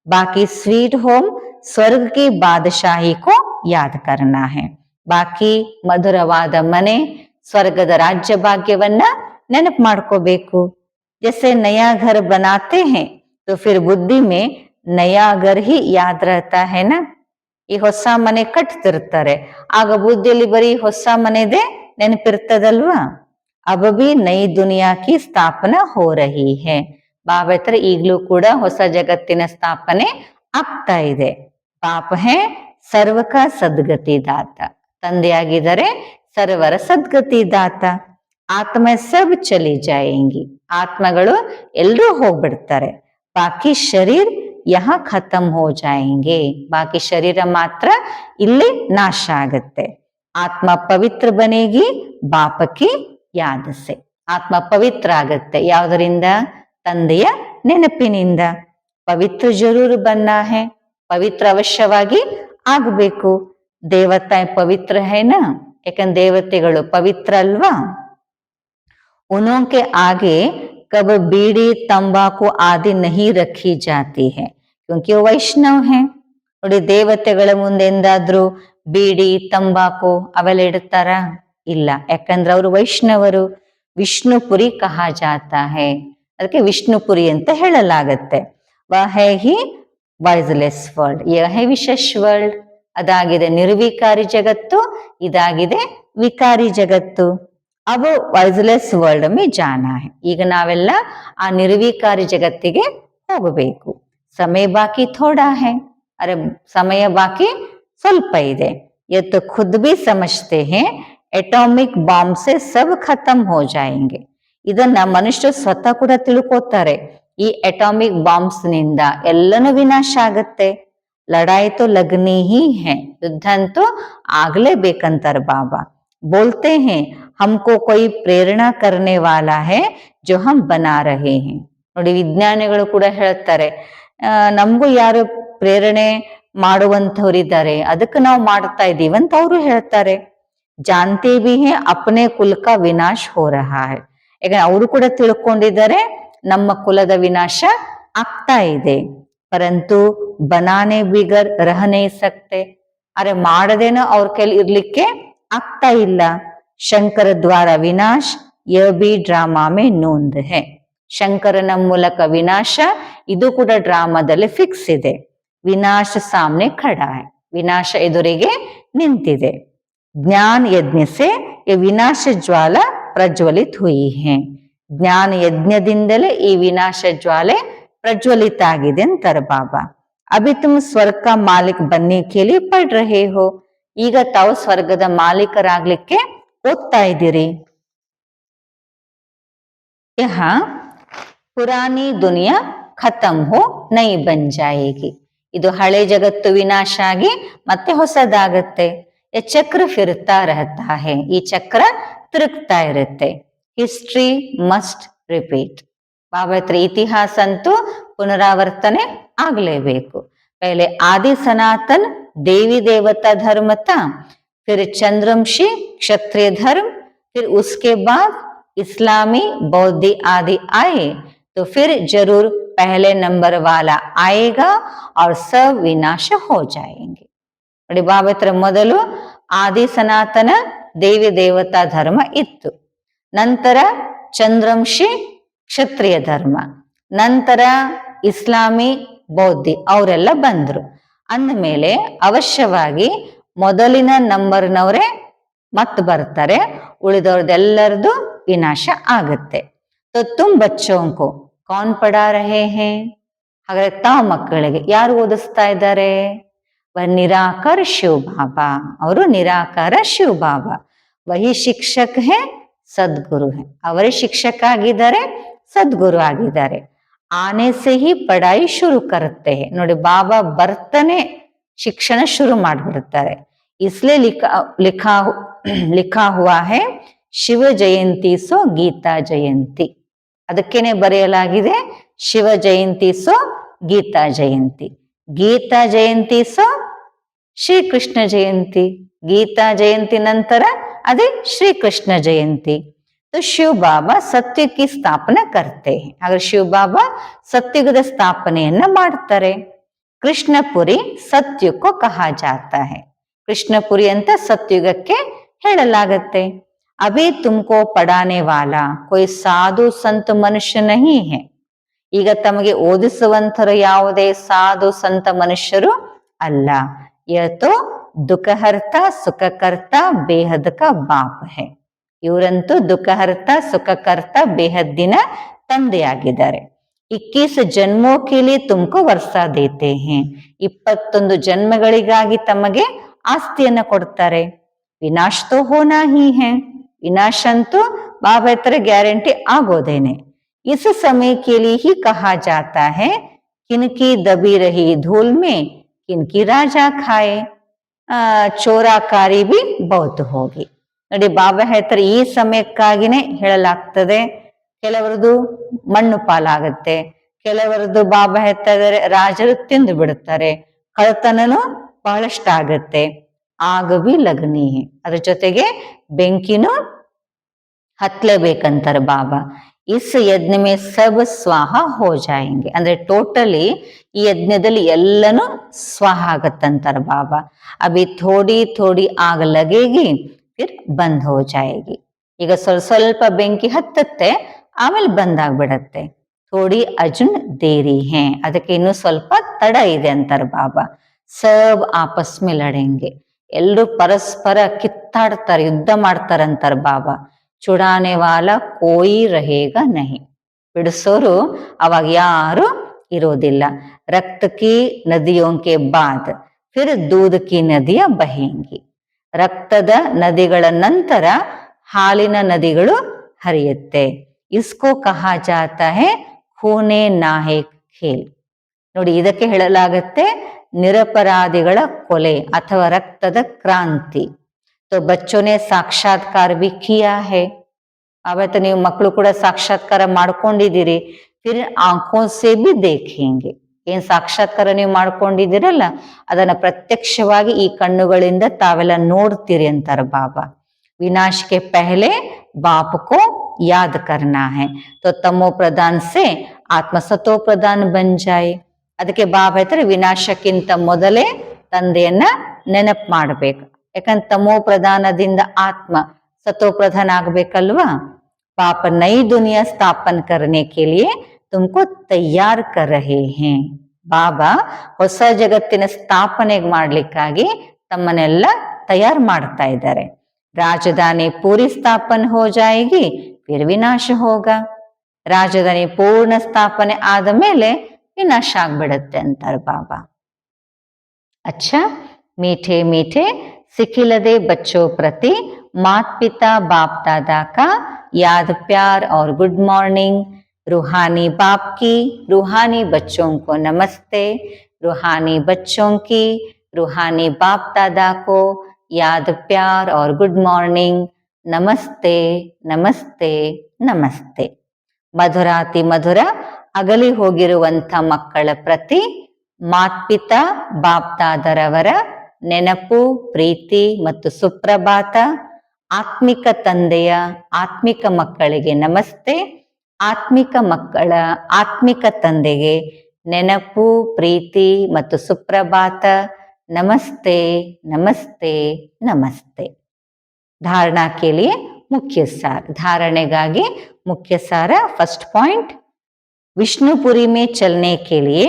ಬಾಕಿ ಸ್ವೀಟ್ ಹೋಮ್ ಸ್ವರ್ಗ ಕಿ ಬಾದಶಾಹಿ ಕೋ ಯಾದ್ ಕರ್ನಾ ಹೈ. ಬಾಕಿ ಮಧುರವಾದ ಮನೆ ಸ್ವರ್ಗದ ರಾಜ್ಯ ಭಾಗ್ಯವನ್ನ ನೆನಪು ಮಾಡ್ಕೋಬೇಕು. जैसे नया घर बनाते हैं तो फिर बुद्धि में नया घर ही याद रहता है ना. ಈ ಹೊಸ ಮನೆ ಕಟ್ತಿರ್ತಾರೆ, ಆಗ ಬುದ್ಧಿಯಲ್ಲಿ ಬರೀ ಹೊಸ ಮನೆದೇ ನೆನಪಿರ್ತದಲ್ವಾ. ಅಬ ಬಿ ನೈ ದುನಿಯಾ ಕಿ ಸ್ಥಾಪನಾ ಹೋ ರಹಿ ಹೈ. ಬಾಬಾ ಹತ್ರ ಈಗ್ಲೂ ಕೂಡ ಹೊಸ ಜಗತ್ತಿನ ಸ್ಥಾಪನೆ ಆಗ್ತಾ ಇದೆ. ಪಾಪ ಹೇ ಸರ್ವಕ ಸದ್ಗತಿ ದಾತ. ತಂದೆಯಾಗಿದ್ದಾರೆ ಸರ್ವರ ಸದ್ಗತಿ ದಾತ. ಆತ್ಮ ಸಬ್ ಚಲಿ ಜಾಯೇಂಗಿ. ಆತ್ಮಗಳು ಎಲ್ರೂ ಹೋಗ್ಬಿಡ್ತಾರೆ. ಬಾಕಿ ಶರೀರ್ ಯಹ ಖತಮ್ ಹೋ ಜಾಯೇಂಗೆ. ಬಾಕಿ ಶರೀರ ಮಾತ್ರ ಇಲ್ಲಿ ನಾಶ ಆಗತ್ತೆ. ಆತ್ಮ ಪವಿತ್ರ ಬನೇಗಿ ಬಾಪಕಿ ಯಾದಸೆ. ಆತ್ಮ ಪವಿತ್ರ ಆಗತ್ತೆ ಯಾವುದರಿಂದ? ತಂದೆಯ ನೆನಪಿನಿಂದ. ಪವಿತ್ರ ಜರೂರ್ ಬನ್ನ ಹೇ. ಪವಿತ್ರ ಅವಶ್ಯವಾಗಿ ಆಗ್ಬೇಕು. ದೇವತಾ ಪವಿತ್ರ ಹೇನಾ, ಯಾಕಂದ್ರೆ ದೇವತೆಗಳು ಪವಿತ್ರ ಅಲ್ವಾ. ಉನೋಕೆ ಆಗೆ ಕಬ ಬೀಡಿ ತಂಬಾಕು ಆದಿ ನಹಿ ರಖಿ ಜಾತಿ ಹೈ ಕ್ಯೂಂಕಿ ವೈಷ್ಣವ್ ಹೇ. ನೋಡಿ ದೇವತೆಗಳ ಮುಂದೆ ಎಂದಾದ್ರೂ ಬೀಡಿ ತಂಬಾಕು ಅವೆಲ್ಲ ಇಡ್ತಾರ? ಇಲ್ಲ, ಯಾಕಂದ್ರೆ ಅವರು ವೈಷ್ಣವರು. ವಿಷ್ಣುಪುರಿ ಕಹಾ ಜಾತಾ ಹೈ. ಅದಕ್ಕೆ ವಿಷ್ಣುಪುರಿ ಅಂತ ಹೇಳಲಾಗತ್ತೆ. ವಹ ಹೈ ಹಿ ವಾಯ್ಸ್ಲೆಸ್ ವರ್ಲ್ಡ್, ಯಹ ಹೈ ವಿಶೇಷ ವರ್ಲ್ಡ್. ಅದಾಗಿದೆ ನಿರ್ವಿಕಾರಿ ಜಗತ್ತು, ಇದಾಗಿದೆ ವಿಕಾರಿ ಜಗತ್ತು. अब ವಾಯ್ಸ್ಲೆಸ್ ವರ್ಲ್ಡ್ ಮೇ ಜಾನಾ ಹೈ. ಈಗ ನಾವೆಲ್ಲ ಆ ನಿರ್ವಿಕಾರಿ ಜಗತ್ತಿಗೆ ಹೋಗಬೇಕು. ಸಮಯ ಬಾಕಿ ಥೋಡಾ ಹೈ. ಅರೆ ಸಮಯ ಬಾಕಿ ಸ್ವಲ್ಪ ಇದೆ. ಯತ್ ಖುದ್ ಬಿ ಸಮಜ್ತೆ ಹೈ ಎಟಾಮಿಕ್ ಬಾಂಬ್ ಸೆ ಸಬ್ ಖತಮ್ ಹೋ ಜಾಯೇಂಗೆ. ಇದನ್ನ ಮನುಷ್ಯರು ಸ್ವತಃ ಕೂಡ ತಿಳ್ಕೋತಾರೆ. ಈ ಅಟಾಮಿಕ್ ಬಾಂಬ್ಸ್ ನಿಂದ ಎಲ್ಲನೂ ವಿನಾಶ ಆಗತ್ತೆ. ಲಡಾಯಿ ತೋ ಲಗ್ನಿ ಹಿ ಹೈ. ಯುದ್ಧ ಅಂತೂ ಆಗ್ಲೇಬೇಕಂತಾರ ಬಾಬಾ. बोलते हैं हमको कोई प्रेरणा करने वाला है जो हम बना रहे हैं. ನೋಡಿ ವಿಜ್ಞಾನಿಗಳು ಕೂಡ ಹೇಳ್ತಾರೆ ನಮಗೂ ಯಾರು ಪ್ರೇರಣೆ ಮಾಡುವಂತವ್ರಿದ್ದಾರೆ, ಅದಕ್ಕೆ ನಾವು ಮಾಡ್ತಾ ಇದೀವಿ ಅಂತ ಅವರು ಹೇಳ್ತಾರೆ. ಜಾನ್ತೆ ಬಿ ಹೇ ಅಪ್ನೆ ಕುಲ್ ಕಾ ವಿನಾಶ ಹೋ ರಹಾ ಹೈ. ಈಗ ಅವರು ಕೂಡ ತಿಳ್ಕೊಂಡಿದ್ದಾರೆ ನಮ್ಮ ಕುಲದ ವಿನಾಶ ಆಗ್ತಾ ಇದೆ. ಪರಂತು ಬನಾನೆ ಬಿಗರ್ ರಹ ನಹೀ ಸಕ್ತೆ. ಅರೆ ಮಾಡದೇನೋ ಅವ್ರ ಕೈಲಿ ಇರ್ಲಿಕ್ಕೆ ಆಗ್ತಾ ಇಲ್ಲ. ಶಂಕರ ದ್ವಾರ ವಿನಾಶ ಯಹ ಬಿ ಡ್ರಾಮಾ ಮೇ ನೋಂದ್ ಹೈ. ಶಂಕರನ ಮೂಲಕ ವಿನಾಶ ಇದು ಕೂಡ ಡ್ರಾಮಾದಲ್ಲಿ ಫಿಕ್ಸ್ ಇದೆ. ವಿನಾಶ ಸಾಮ್ನೆ ಖಡಾ ಹೈ. ವಿನಾಶ ಎದುರಿಗೆ ನಿಂತಿದೆ. ಜ್ಞಾನ ಯಜ್ಞ ಸೆ ಯ ವಿನಾಶ ಜ್ವಾಲ ಪ್ರಜ್ವಲಿತ್ ಹುಯಿ ಹೈ. ಜ್ಞಾನ ಯಜ್ಞದಿಂದಲೇ ಈ ವಿನಾಶ ಜ್ವಾಲೆ ಪ್ರಜ್ವಲಿತ ಆಗಿದೆ ಅಂತಾರೆ ಬಾಬಾ. ಅಭಿ ತುಮ್ ಸ್ವರ್ಗ ಕಾ ಮಾಲಿಕ್ ಬನ್ನೆ ಕೆ ಲಿಯೆ ಪಢ್ ರಹೆ ಹೋ. ಈಗ ತಾವು ಸ್ವರ್ಗದ ಮಾಲೀಕರಾಗ್ಲಿಕ್ಕೆ ಓದ್ತಾ ಇದ್ದೀರಿ. ಯಹ ಪುರಾನಿ ದುನಿಯಾ ಖತಮ್ ಹೋ ನೈ ಬನ್ ಜಾಯೇಗಿ. ಇದು ಹಳೆ ಜಗತ್ತು ವಿನಾಶ ಆಗಿ ಮತ್ತೆ ಹೊಸದಾಗತ್ತೆ. ಈ ಚಕ್ರ ಫಿರ್ತಾ ರಹತಾ ಹೇ, ಈ ಚಕ್ರ ತಿರುಗ್ತಾ ಇರುತ್ತೆ. History must repeat. ಬಾಬಾ ಹತ್ರ ಇತಿಹಾಸ ಅಂತೂ ಪುನರಾವರ್ತನೆ ಆಗ್ಲೇಬೇಕು. पहले आदि सनातन देवी देवता धर्म था, फिर चंद्रवंशी क्षत्रिय धर्म, फिर उसके बाद इस्लामी बौद्धी आदि आए, तो फिर जरूर पहले नंबर वाला आएगा और सब विनाश हो जाएंगे. ನೋಡಿ ಬಾಬಾ ಹತ್ರ ಮೊದಲು ಆದಿ ಸನಾತನ ದೇವಿ ದೇವತಾ ಧರ್ಮ ಇತ್ತು, ನಂತರ ಚಂದ್ರವಂಶಿ ಕ್ಷತ್ರಿಯ ಧರ್ಮ, ನಂತರ ಇಸ್ಲಾಮಿ ಬೌದ್ಧಿ ಅವರೆಲ್ಲ ಬಂದ್ರು. ಅಂದಮೇಲೆ ಅವಶ್ಯವಾಗಿ ಮೊದಲಿನ ನಂಬರ್ನವರೇ ಮತ್ ಬರ್ತಾರೆ, ಉಳಿದವ್ರದೆಲ್ಲರದು ವಿನಾಶ ಆಗತ್ತೆ. तो तुम बच्चों को कौन पढ़ा रहे हैं? ಹಾಗಾದ್ರೆ ತಾವು ಮಕ್ಕಳಿಗೆ ಯಾರು ಓದಿಸ್ತಾ ಇದ್ದಾರೆ? ನಿರಾಕಾರ ಶಿವ ಬಾಬಾ. ಅವರು ನಿರಾಕಾರ ಶಿವ ಬಾಬಾ. ವಹಿ ಶಿಕ್ಷಕ ಹೇ ಸದ್ಗುರು ಹೇ. ಅವರೇ ಶಿಕ್ಷಕ ಆಗಿದ್ದಾರೆ, ಸದ್ಗುರು ಆಗಿದ್ದಾರೆ. ಆನೆ ಸೆ ಹಿ ಪಢಾಯಿ ಶುರು ಕರುತ್ತೆ. ನೋಡಿ ಬಾಬಾ ಬರ್ತಾನೆ ಶಿಕ್ಷಣ ಶುರು ಮಾಡಿಬಿಡ್ತಾರೆ. ಇಸ್ಲೇ ಲಿಖಾ ಹುವಾ ಹೇ ಶಿವ ಜಯಂತಿ ಸೋ ಗೀತಾ ಜಯಂತಿ. ಅದಕ್ಕೇನೆ ಬರೆಯಲಾಗಿದೆ ಶಿವ ಜಯಂತಿ ಸೋ ಗೀತಾ ಜಯಂತಿ. ಗೀತಾ ಜಯಂತಿ ಸೋ ಶ್ರೀಕೃಷ್ಣ ಜಯಂತಿ. ಗೀತಾ ಜಯಂತಿ ನಂತರ ಅದೇ ಶ್ರೀಕೃಷ್ಣ ಜಯಂತಿ. तो शिव बाबा सत्य की स्थापना करते हैं. ಹಾಗೆ ಶಿವ ಬಾಬಾ ಸತ್ಯುಗದ ಸ್ಥಾಪನೆಯನ್ನ ಮಾಡ್ತಾರೆ. ಕೃಷ್ಣಪುರಿ ಸತ್ಯುಕ್ಕೋ ಕಹಾ ಜಾತಾ ಹೈ. ಕೃಷ್ಣಪುರಿ ಅಂತ ಸತ್ಯುಗಕ್ಕೆ ಹೇಳಲಾಗತ್ತೆ. ಅಭಿ ತುಮಕೋ ಪಡಾನೆ ವಾಲಾ ಕೋಯಿ ಸಾಧು ಸಂತ ಮನುಷ್ಯ ನಹಿ ಹೈ. ಈಗ ತಮಗೆ ಓದಿಸುವಂತರು ಯಾವುದೇ ಸಾಧು ಸಂತ ಮನುಷ್ಯರು ಅಲ್ಲ. ಯತೋ ದುಃಖಹರ್ತ ಸುಖಕರ್ತ ಬೇಹದ್ ಕಾ ಬಾಪ್ ಹೈ. ಇವರಂತೂ ದುಃಖಹರ್ತ ಸುಖಕರ್ತ ಬೇಹದ್ದಿನ ತಂದೆಯಾಗಿದ್ದಾರೆ. 21 ಜನ್ಮೋ ಕೆ ಲಿಯೆ ತುಮಕೋ ವರ್ಷ ದೇತೆ ಹೇ. 21 ಜನ್ಮಗಳಿಗಾಗಿ ತಮಗೆ ಆಸ್ತಿಯನ್ನ ಕೊಡ್ತಾರೆ. ವಿನಾಶ ತೋ ಹೋನಾ ಹಿ ಹೇ. ವಿನಾಶ ಅಂತೂ ಬಾಬಾ ಹತ್ರ ಗ್ಯಾರಂಟಿ ಆಗೋದೇನೆ. ಇಸ್ ಸಮಯ ಕೆ ಲಿಯೆ ಹಿ ಕಹಾ ಜಾತಾ high ಕಿನ್ಕಿ Dhabi ರಹಿ ಧೂಲ್ May ಕಿನ್ಕಿ Raja ಖಾಯೆ. ಚೋರಾಕಾರಿ B ಬಹುತ್ ಹೋಗಿ. ನೋಡಿ ಬಾಬಾ ಹೇಳ್ತಾರೆ ಈ ಸಮಯಕ್ಕಾಗಿನೇ ಹೇಳಲಾಗ್ತದೆ. ಕೆಲವರದು ಮಣ್ಣು ಪಾಲಾಗತ್ತೆ, ಕೆಲವರದು ಬಾಬಾ ಹೇಳ್ತಾ ಇದ್ದಾರೆ ರಾಜರು ತಿಂದು ಬಿಡುತ್ತಾರೆ, ಕಳತನನು ಬಹಳಷ್ಟಾಗತ್ತೆ. ಆಗ ಬಿ ಲಗ್ನಿ. ಅದ್ರ ಜೊತೆಗೆ ಬೆಂಕಿನೂ ಹತ್ಲೇಬೇಕಂತಾರೆ ಬಾಬಾ. ಇಸ್ ಯಜ್ಞ ಮೇ ಸಬ್ ಸ್ವಾಹ ಹೋ ಜಾಯಂಗೆ. ಅಂದ್ರೆ ಟೋಟಲಿ ಈ ಯಜ್ಞದಲ್ಲಿ ಎಲ್ಲನೂ ಸ್ವಾಹ ಆಗತ್ತಂತಾರೆ ಬಾಬಾ. ಅಭಿ ಥೋಡಿ ಥೋಡಿ ಆಗ ಲಗೇಗಿ ಫಿರ್ ಬಂದ್ ಹೋ ಜಾಯೇಗಿ. ಈಗ ಸ್ವಲ್ಪ ಬೆಂಕಿ ಹತ್ತತ್ತೆ, ಆಮೇಲೆ ಬಂದಾಗ್ಬಿಡತ್ತೆ. ಥೋಡಿ ಅಜುನ್ ದೇರಿ ಹೇ. ಅದಕ್ಕೆ ಇನ್ನು ಸ್ವಲ್ಪ ತಡ ಇದೆ ಅಂತಾರೆ ಬಾಬಾ. ಸಬ್ ಆಪಸ್ ಮೇ ಲಡೆಂಗೆ. ಎಲ್ರು ಪರಸ್ಪರ ಕಿತ್ತಾಡ್ತಾರೆ, ಯುದ್ಧ ಮಾಡ್ತಾರಂತಾರೆ ಬಾಬಾ. ಚುಡಾನೆ ವಾಲ ಕೋಯಿ ರಹೇಗ ನಹಿ. ಬಿಡಿಸೋರು ಅವಾಗ ಯಾರು ಇರೋದಿಲ್ಲ. ರಕ್ತ ಕಿ ನದಿಯೋ ಕೆ ಬಾದ್ ಫಿರ್ ದೂದ್ ಕಿ ನದಿಯ ಬಹೇಂಗಿ. ರಕ್ತದ ನದಿಗಳ ನಂತರ ಹಾಲಿನ ನದಿಗಳು ಹರಿಯುತ್ತೆ. ಇಸ್ಕೋ ಕಹಾ ಜಾತಾ ಹೈ ಖೂನೆ ನಾಹೆ ಖೇಲ್. ನೋಡಿ ಇದಕ್ಕೆ ಹೇಳಲಾಗತ್ತೆ ನಿರಪರಾಧಿಗಳ ಕೊಲೆ ಅಥವಾ ರಕ್ತದ ಕ್ರಾಂತಿ. तो बच्चों ने साक्षात्कार भी किया है. ಅವತ್ತು ನೀವು ಮಕ್ಕಳು ಕೂಡ ಸಾಕ್ಷಾತ್ಕಾರ ಮಾಡ್ಕೊಂಡಿದ್ದೀರಿ. ಫಿರ್ ಆಂಖೋ ಸೆ ಬಿ ದೇಖೇಂಗೆ. ಏನ್ ಸಾಕ್ಷಾತ್ಕಾರ ನೀವು ಮಾಡ್ಕೊಂಡಿದ್ದೀರಲ್ಲ ಅದನ್ನ ಪ್ರತ್ಯಕ್ಷವಾಗಿ ಈ ಕಣ್ಣುಗಳಿಂದ ತಾವೆಲ್ಲ ನೋಡ್ತೀರಿ ಅಂತಾರೆ ಬಾಬಾ. ವಿನಾಶ್ ಕೆ ಪಹಲೆ ಬಾಪ್ ಕೋ ಯಾದ್ ಕರ್ನಾ ಹೈ ತೋ ತಮೋ ಪ್ರಧಾನ್ ಸೆ ಆತ್ಮ ಸತೋ ಪ್ರಧಾನ್ ಬನ್ ಜಾಯೆ. ಅದಕ್ಕೆ ಬಾಬಾ ಹೇಳ್ತಾರೆ ವಿನಾಶಕ್ಕಿಂತ ಮೊದಲೇ ತಂದೆಯನ್ನ ನೆನಪು ಮಾಡ್ಬೇಕು. ಯಾಕಂದ್ರೆ ತಮೋ ಪ್ರಧಾನದಿಂದ ಆತ್ಮ ಸತೋ ಪ್ರಧಾನ ಆಗ್ಬೇಕಲ್ವಾ. ಪಾಪ ನೈ ದುನಿಯಾ ಸ್ಥಾಪನ ಕರ್ನೆ ಕೆ ಲಿಯೆ ತುಮಕೋ ತಯ್ಯಾರ್ ಕರ್ ರಹೆ ಹೇ. ಬಾಬಾ ಹೊಸ ಜಗತ್ತಿನ ಸ್ಥಾಪನೆ ಮಾಡ್ಲಿಕ್ಕಾಗಿ ತಮ್ಮನ್ನೆಲ್ಲ ತಯಾರು ಮಾಡ್ತಾ ಇದ್ದಾರೆ. ರಾಜಧಾನಿ ಪೂರಿ ಸ್ಥಾಪನೆ ಹೋ ಜಾಯೇಗಿ ಫಿರ್ ವಿನಾಶ ಹೋಗ. ರಾಜಧಾನಿ ಪೂರ್ಣ ಸ್ಥಾಪನೆ ಆದ ಮೇಲೆ ವಿನಾಶ ಆಗ್ಬಿಡತ್ತೆ ಅಂತಾರೆ ಬಾಬಾ. अच्छा मीठे मीठे सिखिलदे बच्चों प्रति माता पिता बाप दादा का याद प्यार और गुड मॉर्निंग. रूहानी बाप की रूहानी बच्चों को नमस्ते, रूहानी बच्चों की रूहानी बाप दादा को याद प्यार और गुड मॉर्निंग, नमस्ते नमस्ते नमस्ते. ಮಧುರಾತಿ ಮಧುರ ಅಗಲಿ ಹೋಗಿರುವಂಥ ಮಕ್ಕಳ ಪ್ರತಿ ಮಾತ್ಪಿತಾ ಬಾಪ್ತಾದರವರ ನೆನಪು, ಪ್ರೀತಿ ಮತ್ತು ಸುಪ್ರಭಾತ. ಆತ್ಮಿಕ ತಂದೆಯ ಆತ್ಮಿಕ ಮಕ್ಕಳಿಗೆ ನಮಸ್ತೆ, ಆತ್ಮಿಕ ಮಕ್ಕಳ ಆತ್ಮಿಕ ತಂದೆಗೆ ನೆನಪು, ಪ್ರೀತಿ ಮತ್ತು ಸುಪ್ರಭಾತ. ನಮಸ್ತೆ ನಮಸ್ತೆ ನಮಸ್ತೆ. धारणा के लिए मुख्य सार. धारणेಗಾಗಿ मुख्य सार. फर्स्ट पॉइंट, विष्णुपुरी में चलने के लिए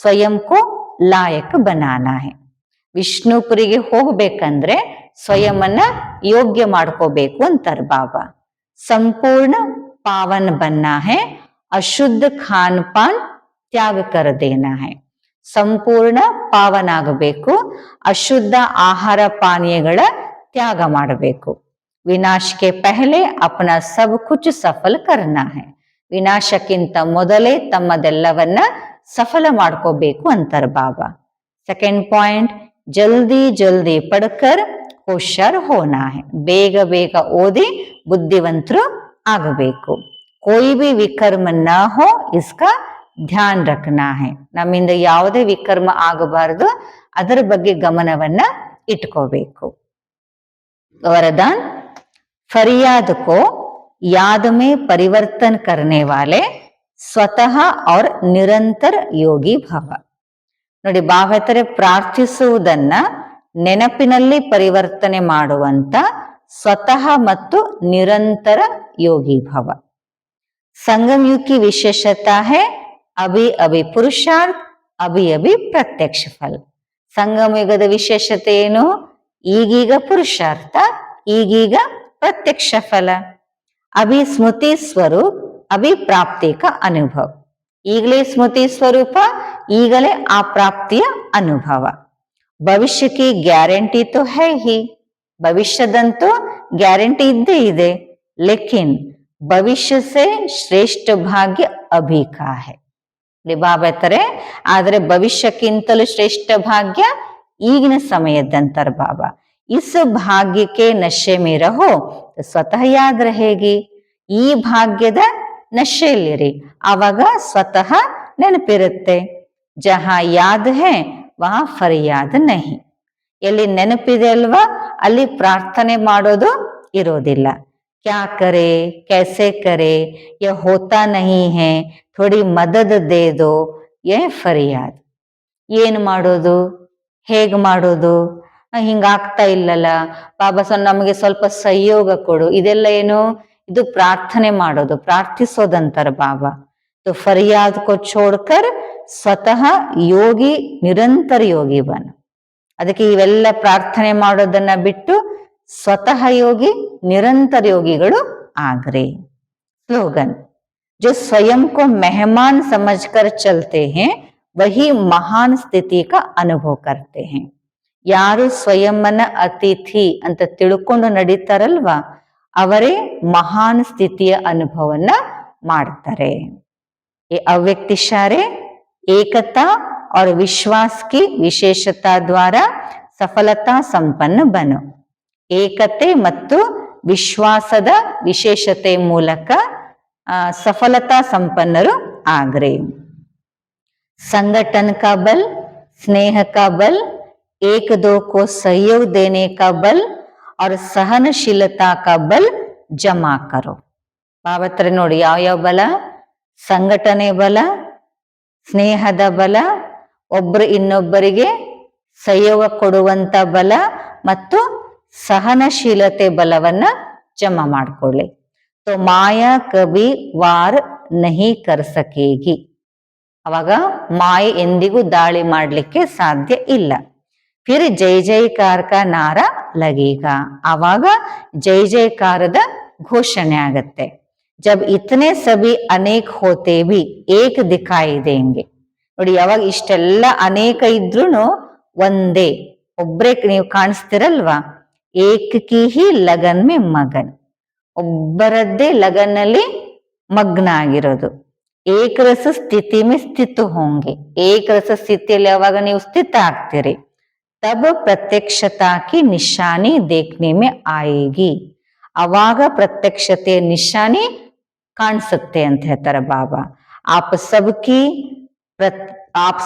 स्वयं को लायक बनाना है. ವಿಷ್ಣುಪುರಿಗೆ ಹೋಗ್ಬೇಕಂದ್ರೆ ಸ್ವಯಂನ ಯೋಗ್ಯ ಮಾಡ್ಕೋಬೇಕು ಅಂತಾರೆ ಬಾಬಾ. ಸಂಪೂರ್ಣ ಪಾವನ್ ಬನ್ನ है, ಅಶುದ್ಧ ಖಾನ್ ಪಾನ್ ತ್ಯಾಗ ಕರ್ ದೇನಾ है. ಸಂಪೂರ್ಣ ಪಾವನ ಆಗಬೇಕು, ಅಶುದ್ಧ ಆಹಾರ ಪಾನೀಯಗಳ ತ್ಯಾಗ ಮಾಡಬೇಕು. ವಿನಾಶಕ್ಕೆ ಪಹಲೆ ಅಪನಾ ಸಬ್ ಕುಚ್ ಸಫಲ ಕರ್ನಾ ಹೈ. ವಿನಾಶಕ್ಕಿಂತ ಮೊದಲೇ ತಮ್ಮದೆಲ್ಲವನ್ನ ಸಫಲ ಮಾಡ್ಕೋಬೇಕು ಅಂತಾರೆ ಬಾಬಾ. ಸೆಕೆಂಡ್ ಪಾಯಿಂಟ್, ಜಲ್ದಿ ಜಲ್ದಿ ಪಡ್ಕರ್ ಹೋಶಾರ್ ಹೋನಾ ಹೈ. ಬೇಗ ಬೇಗ ಓದಿ ಬುದ್ಧಿವಂತರು ಆಗಬೇಕು. ಕೋಯಿ ಭಿ ವಿಕರ್ಮ ನ ಹೋ ಇಸ್ಕಾ ಧ್ಯಾನ್ ರಖನಾ ಹೈ. ನಮ್ಮಿಂದ ಯಾವುದೇ ವಿಕರ್ಮ ಆಗಬಾರದು, ಅದರ ಬಗ್ಗೆ ಗಮನವನ್ನ ಇಟ್ಕೋಬೇಕು. वरदान, फरियाद को याद में परिवर्तन करने वाले स्वतः और निरंतर ಯೋಗಿ ಭವ. ನೋಡಿ, ಭಾವತರೆ ಪ್ರಾರ್ಥಿಸುವುದನ್ನ ನೆನಪಿನಲ್ಲಿ ಪರಿವರ್ತನೆ ಮಾಡುವಂತ ಸ್ವತಃ ಮತ್ತು ನಿರಂತರ ಯೋಗಿ ಭವ. ಸಂಗಮ ಯುಗ की विशेषता है अभी अभी पुरुषार्थ अभी अभी प्रत्यक्ष फल. ಸಂಗಮ ಯುಗದ ವಿಶೇಷತೆ ಏನು? ಈಗೀಗ ಪುರುಷಾರ್ಥ, ಈಗೀಗ ಪ್ರತ್ಯಕ್ಷ ಫಲ. ಅಭಿ ಸ್ಮೃತಿ ಸ್ವರೂಪ್ ಅಭಿ ಪ್ರಾಪ್ತಿ ಕಾ ಅನುಭವ. ಈಗಲೇ ಸ್ಮೃತಿ ಸ್ವರೂಪ, ಈಗಲೇ ಆ ಪ್ರಾಪ್ತಿಯ ಅನುಭವ. ಭವಿಷ್ಯಕ್ಕೆ ಗ್ಯಾರಂಟಿ ತೋ ಹೈ ಹಿ. ಭವಿಷ್ಯದಂತೂ ಗ್ಯಾರಂಟಿ ಇದ್ದೇ ಇದೆ. ಲೇಕಿನ್ ಭವಿಷ್ಯ ಸೇ ಶ್ರೇಷ್ಠ ಭಾಗ್ಯ ಅಭಿ ಕಾ ಹೈ. ಬಾಬಾ ಹೇಳ್ತಾರೆ, ಆದರೆ ಭವಿಷ್ಯಕ್ಕಿಂತಲೂ ಶ್ರೇಷ್ಠ ಭಾಗ್ಯ ಈಗಿನ ಸಮಯದಂತರ ಬಾಬಾ. ಇಸ್ ಭಾಗ್ಯಕ್ಕೆ ನಶೆ ಮೇ ರಹೋ ಸ್ವತಃ ಯಾದ್ ರಹೇಗಿ. ಈ ಭಾಗ್ಯದ ನಶೆಯಲ್ಲಿರಿ, ಆವಾಗ ಸ್ವತಃ ನೆನಪಿರುತ್ತೆ. ಜಹಾ ಯಾದ್ ಹೇ ವಹಾ ಫರಿಯಾದ್ ನಹಿ. ಎಲ್ಲಿ ನೆನಪಿದೆ ಅಲ್ವಾ, ಅಲ್ಲಿ ಪ್ರಾರ್ಥನೆ ಮಾಡೋದು ಇರೋದಿಲ್ಲ. ಕ್ಯಾ ಕರೆ, ಕೈಸೆ ಕರೆ, ಯ ಹೋತಾ ನಹಿ ಹೇ, ಥೋಡಿ ಮದದ್ ದೇ ದೋ, ಯೇ ಫರಿಯಾದ್. ಏನು ಮಾಡೋದು, ಹೇಗೆ ಮಾಡೋದು, ಹಿಂಗಾಗ್ತಾ ಇಲ್ಲಲ್ಲ ಬಾಬಾ, ನಮಗೆ ಸ್ವಲ್ಪ ಸಹಯೋಗ ಕೊಡು. ಇದೆಲ್ಲ ಏನು? ಇದು ಪ್ರಾರ್ಥನೆ ಮಾಡೋದು, ಪ್ರಾರ್ಥಿಸೋದಂತಾರ ಬಾಬಾ. तो फरियाद को छोड़कर ಸ್ವತಃ ಯೋಗಿ ನಿರಂತರ ಯೋಗಿ ಬನ. ಅದಕ್ಕೆ ಇವೆಲ್ಲ ಪ್ರಾರ್ಥನೆ ಮಾಡೋದನ್ನ ಬಿಟ್ಟು ಸ್ವತಃ ಯೋಗಿ ನಿರಂತರ ಯೋಗಿಗಳು ಆಗ್ರಿ. ಸ್ಲೋಗನ್, जो स्वयं को मेहमान समझकर चलते हैं वही महान स्थिति का अनुभव करते हैं. ಯಾರು ಸ್ವಯಂನ ಅತಿಥಿ ಅಂತ ತಿಳ್ಕೊಂಡು ನಡೀತಾರಲ್ವಾ, ಅವರೇ ಮಹಾನ್ ಸ್ಥಿತಿಯ ಅನುಭವನ ಮಾಡ್ತಾರೆ. ये अव्यक्त इशारे एकता और विश्वास की विशेषता द्वारा सफलता संपन्न बनो. ಏಕತೆ ಮತ್ತು ವಿಶ್ವಾಸದ ವಿಶೇಷತೆ ಮೂಲಕ सफलता संपन्नರು ಆಗ್ರಿ. संगठन का बल, स्नेह का बल, एक दो को सहयोग देने का बल और सहनशीलता का बल जमा करो. ಬಾಬತ್ರ ನೋಡಿ, ಯಾವ ಬಲ? ಸಂಘಟನೆ ಬಲ, ಸ್ನೇಹದ ಬಲ, ಒಬ್ರು ಇನ್ನೊಬ್ಬರಿಗೆ ಸಹಯೋಗ ಕೊಡುವಂತ ಬಲ ಮತ್ತು ಸಹನಶೀಲತೆ ಬಲವನ್ನ ಜಮಾ ಮಾಡ್ಕೊಳ್ಳಿ. तो माया कभी वार नहीं कर सकेगी. ಅವಾಗ ಮಾಯೆ ಎಂದಿಗೂ ದಾಳಿ ಮಾಡ್ಲಿಕ್ಕೆ ಸಾಧ್ಯ ಇಲ್ಲ. फिर जय जयकार का नारा लगेगा. ಆವಾಗ ಜೈ ಜಯಕಾರದ ಘೋಷಣೆ ಆಗತ್ತೆ. जब इतने सभी अनेक होते भी एक दिखाई देंगे. ನೋಡಿ, ಯಾವಾಗ ಇಷ್ಟೆಲ್ಲ ಅನೇಕ ಇದ್ರೂ ಒಂದೇ, ಒಬ್ರೇ ನೀವು ಕಾಣಿಸ್ತಿರಲ್ವಾ. ಏಕ್ ಕಿ ಹಿ ಲಗನ್ ಮೇ ಮಗನ್. ಒಬ್ಬರದ್ದೇ ಲಗನ್ನಲ್ಲಿ ಮಗ್ನ ಆಗಿರೋದು. ಏಕ ರಸ ಸ್ಥಿತಿ ಮೇ ಸ್ಥಿತ ಹೋಂಗೆ. ಏಕ ರಸ ಸ್ಥಿತಿಯಲ್ಲಿ ಯಾವಾಗ ನೀವು ಸ್ಥಿತ ಆಗ್ತೀರಿ, ತಬ ಪ್ರತ್ಯಕ್ಷತಾ ಕಿ ನಿಶಾನಿ ದೇಖ್ನೆ ಮೇ ಆಯೇಗಿ. ಅವಾಗ ಪ್ರತ್ಯಕ್ಷತೆಯ ನಿಶಾನಿ ಕಾಣಿಸುತ್ತೆ ಅಂತ ಹೇಳ್ತಾರೆ ಬಾಬಾ. आप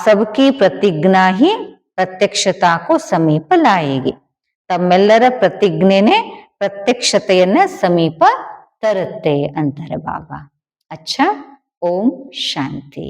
सबकी प्रतिज्ञा ही ಪ್ರತ್ಯಕ್ಷತಾ ಕೋ ಸಮೀಪ ಲಾಯೇಗಿ. ತಮ್ಮೆಲ್ಲರ ಪ್ರತಿಜ್ಞೆನೆ ಪ್ರತ್ಯಕ್ಷತೆಯನ್ನ ಸಮೀಪ ತರುತ್ತೆ ಅಂತಾರೆ ಬಾಬಾ. ಅಚ್ಚಾ, ಓಂ ಶಾಂತಿ.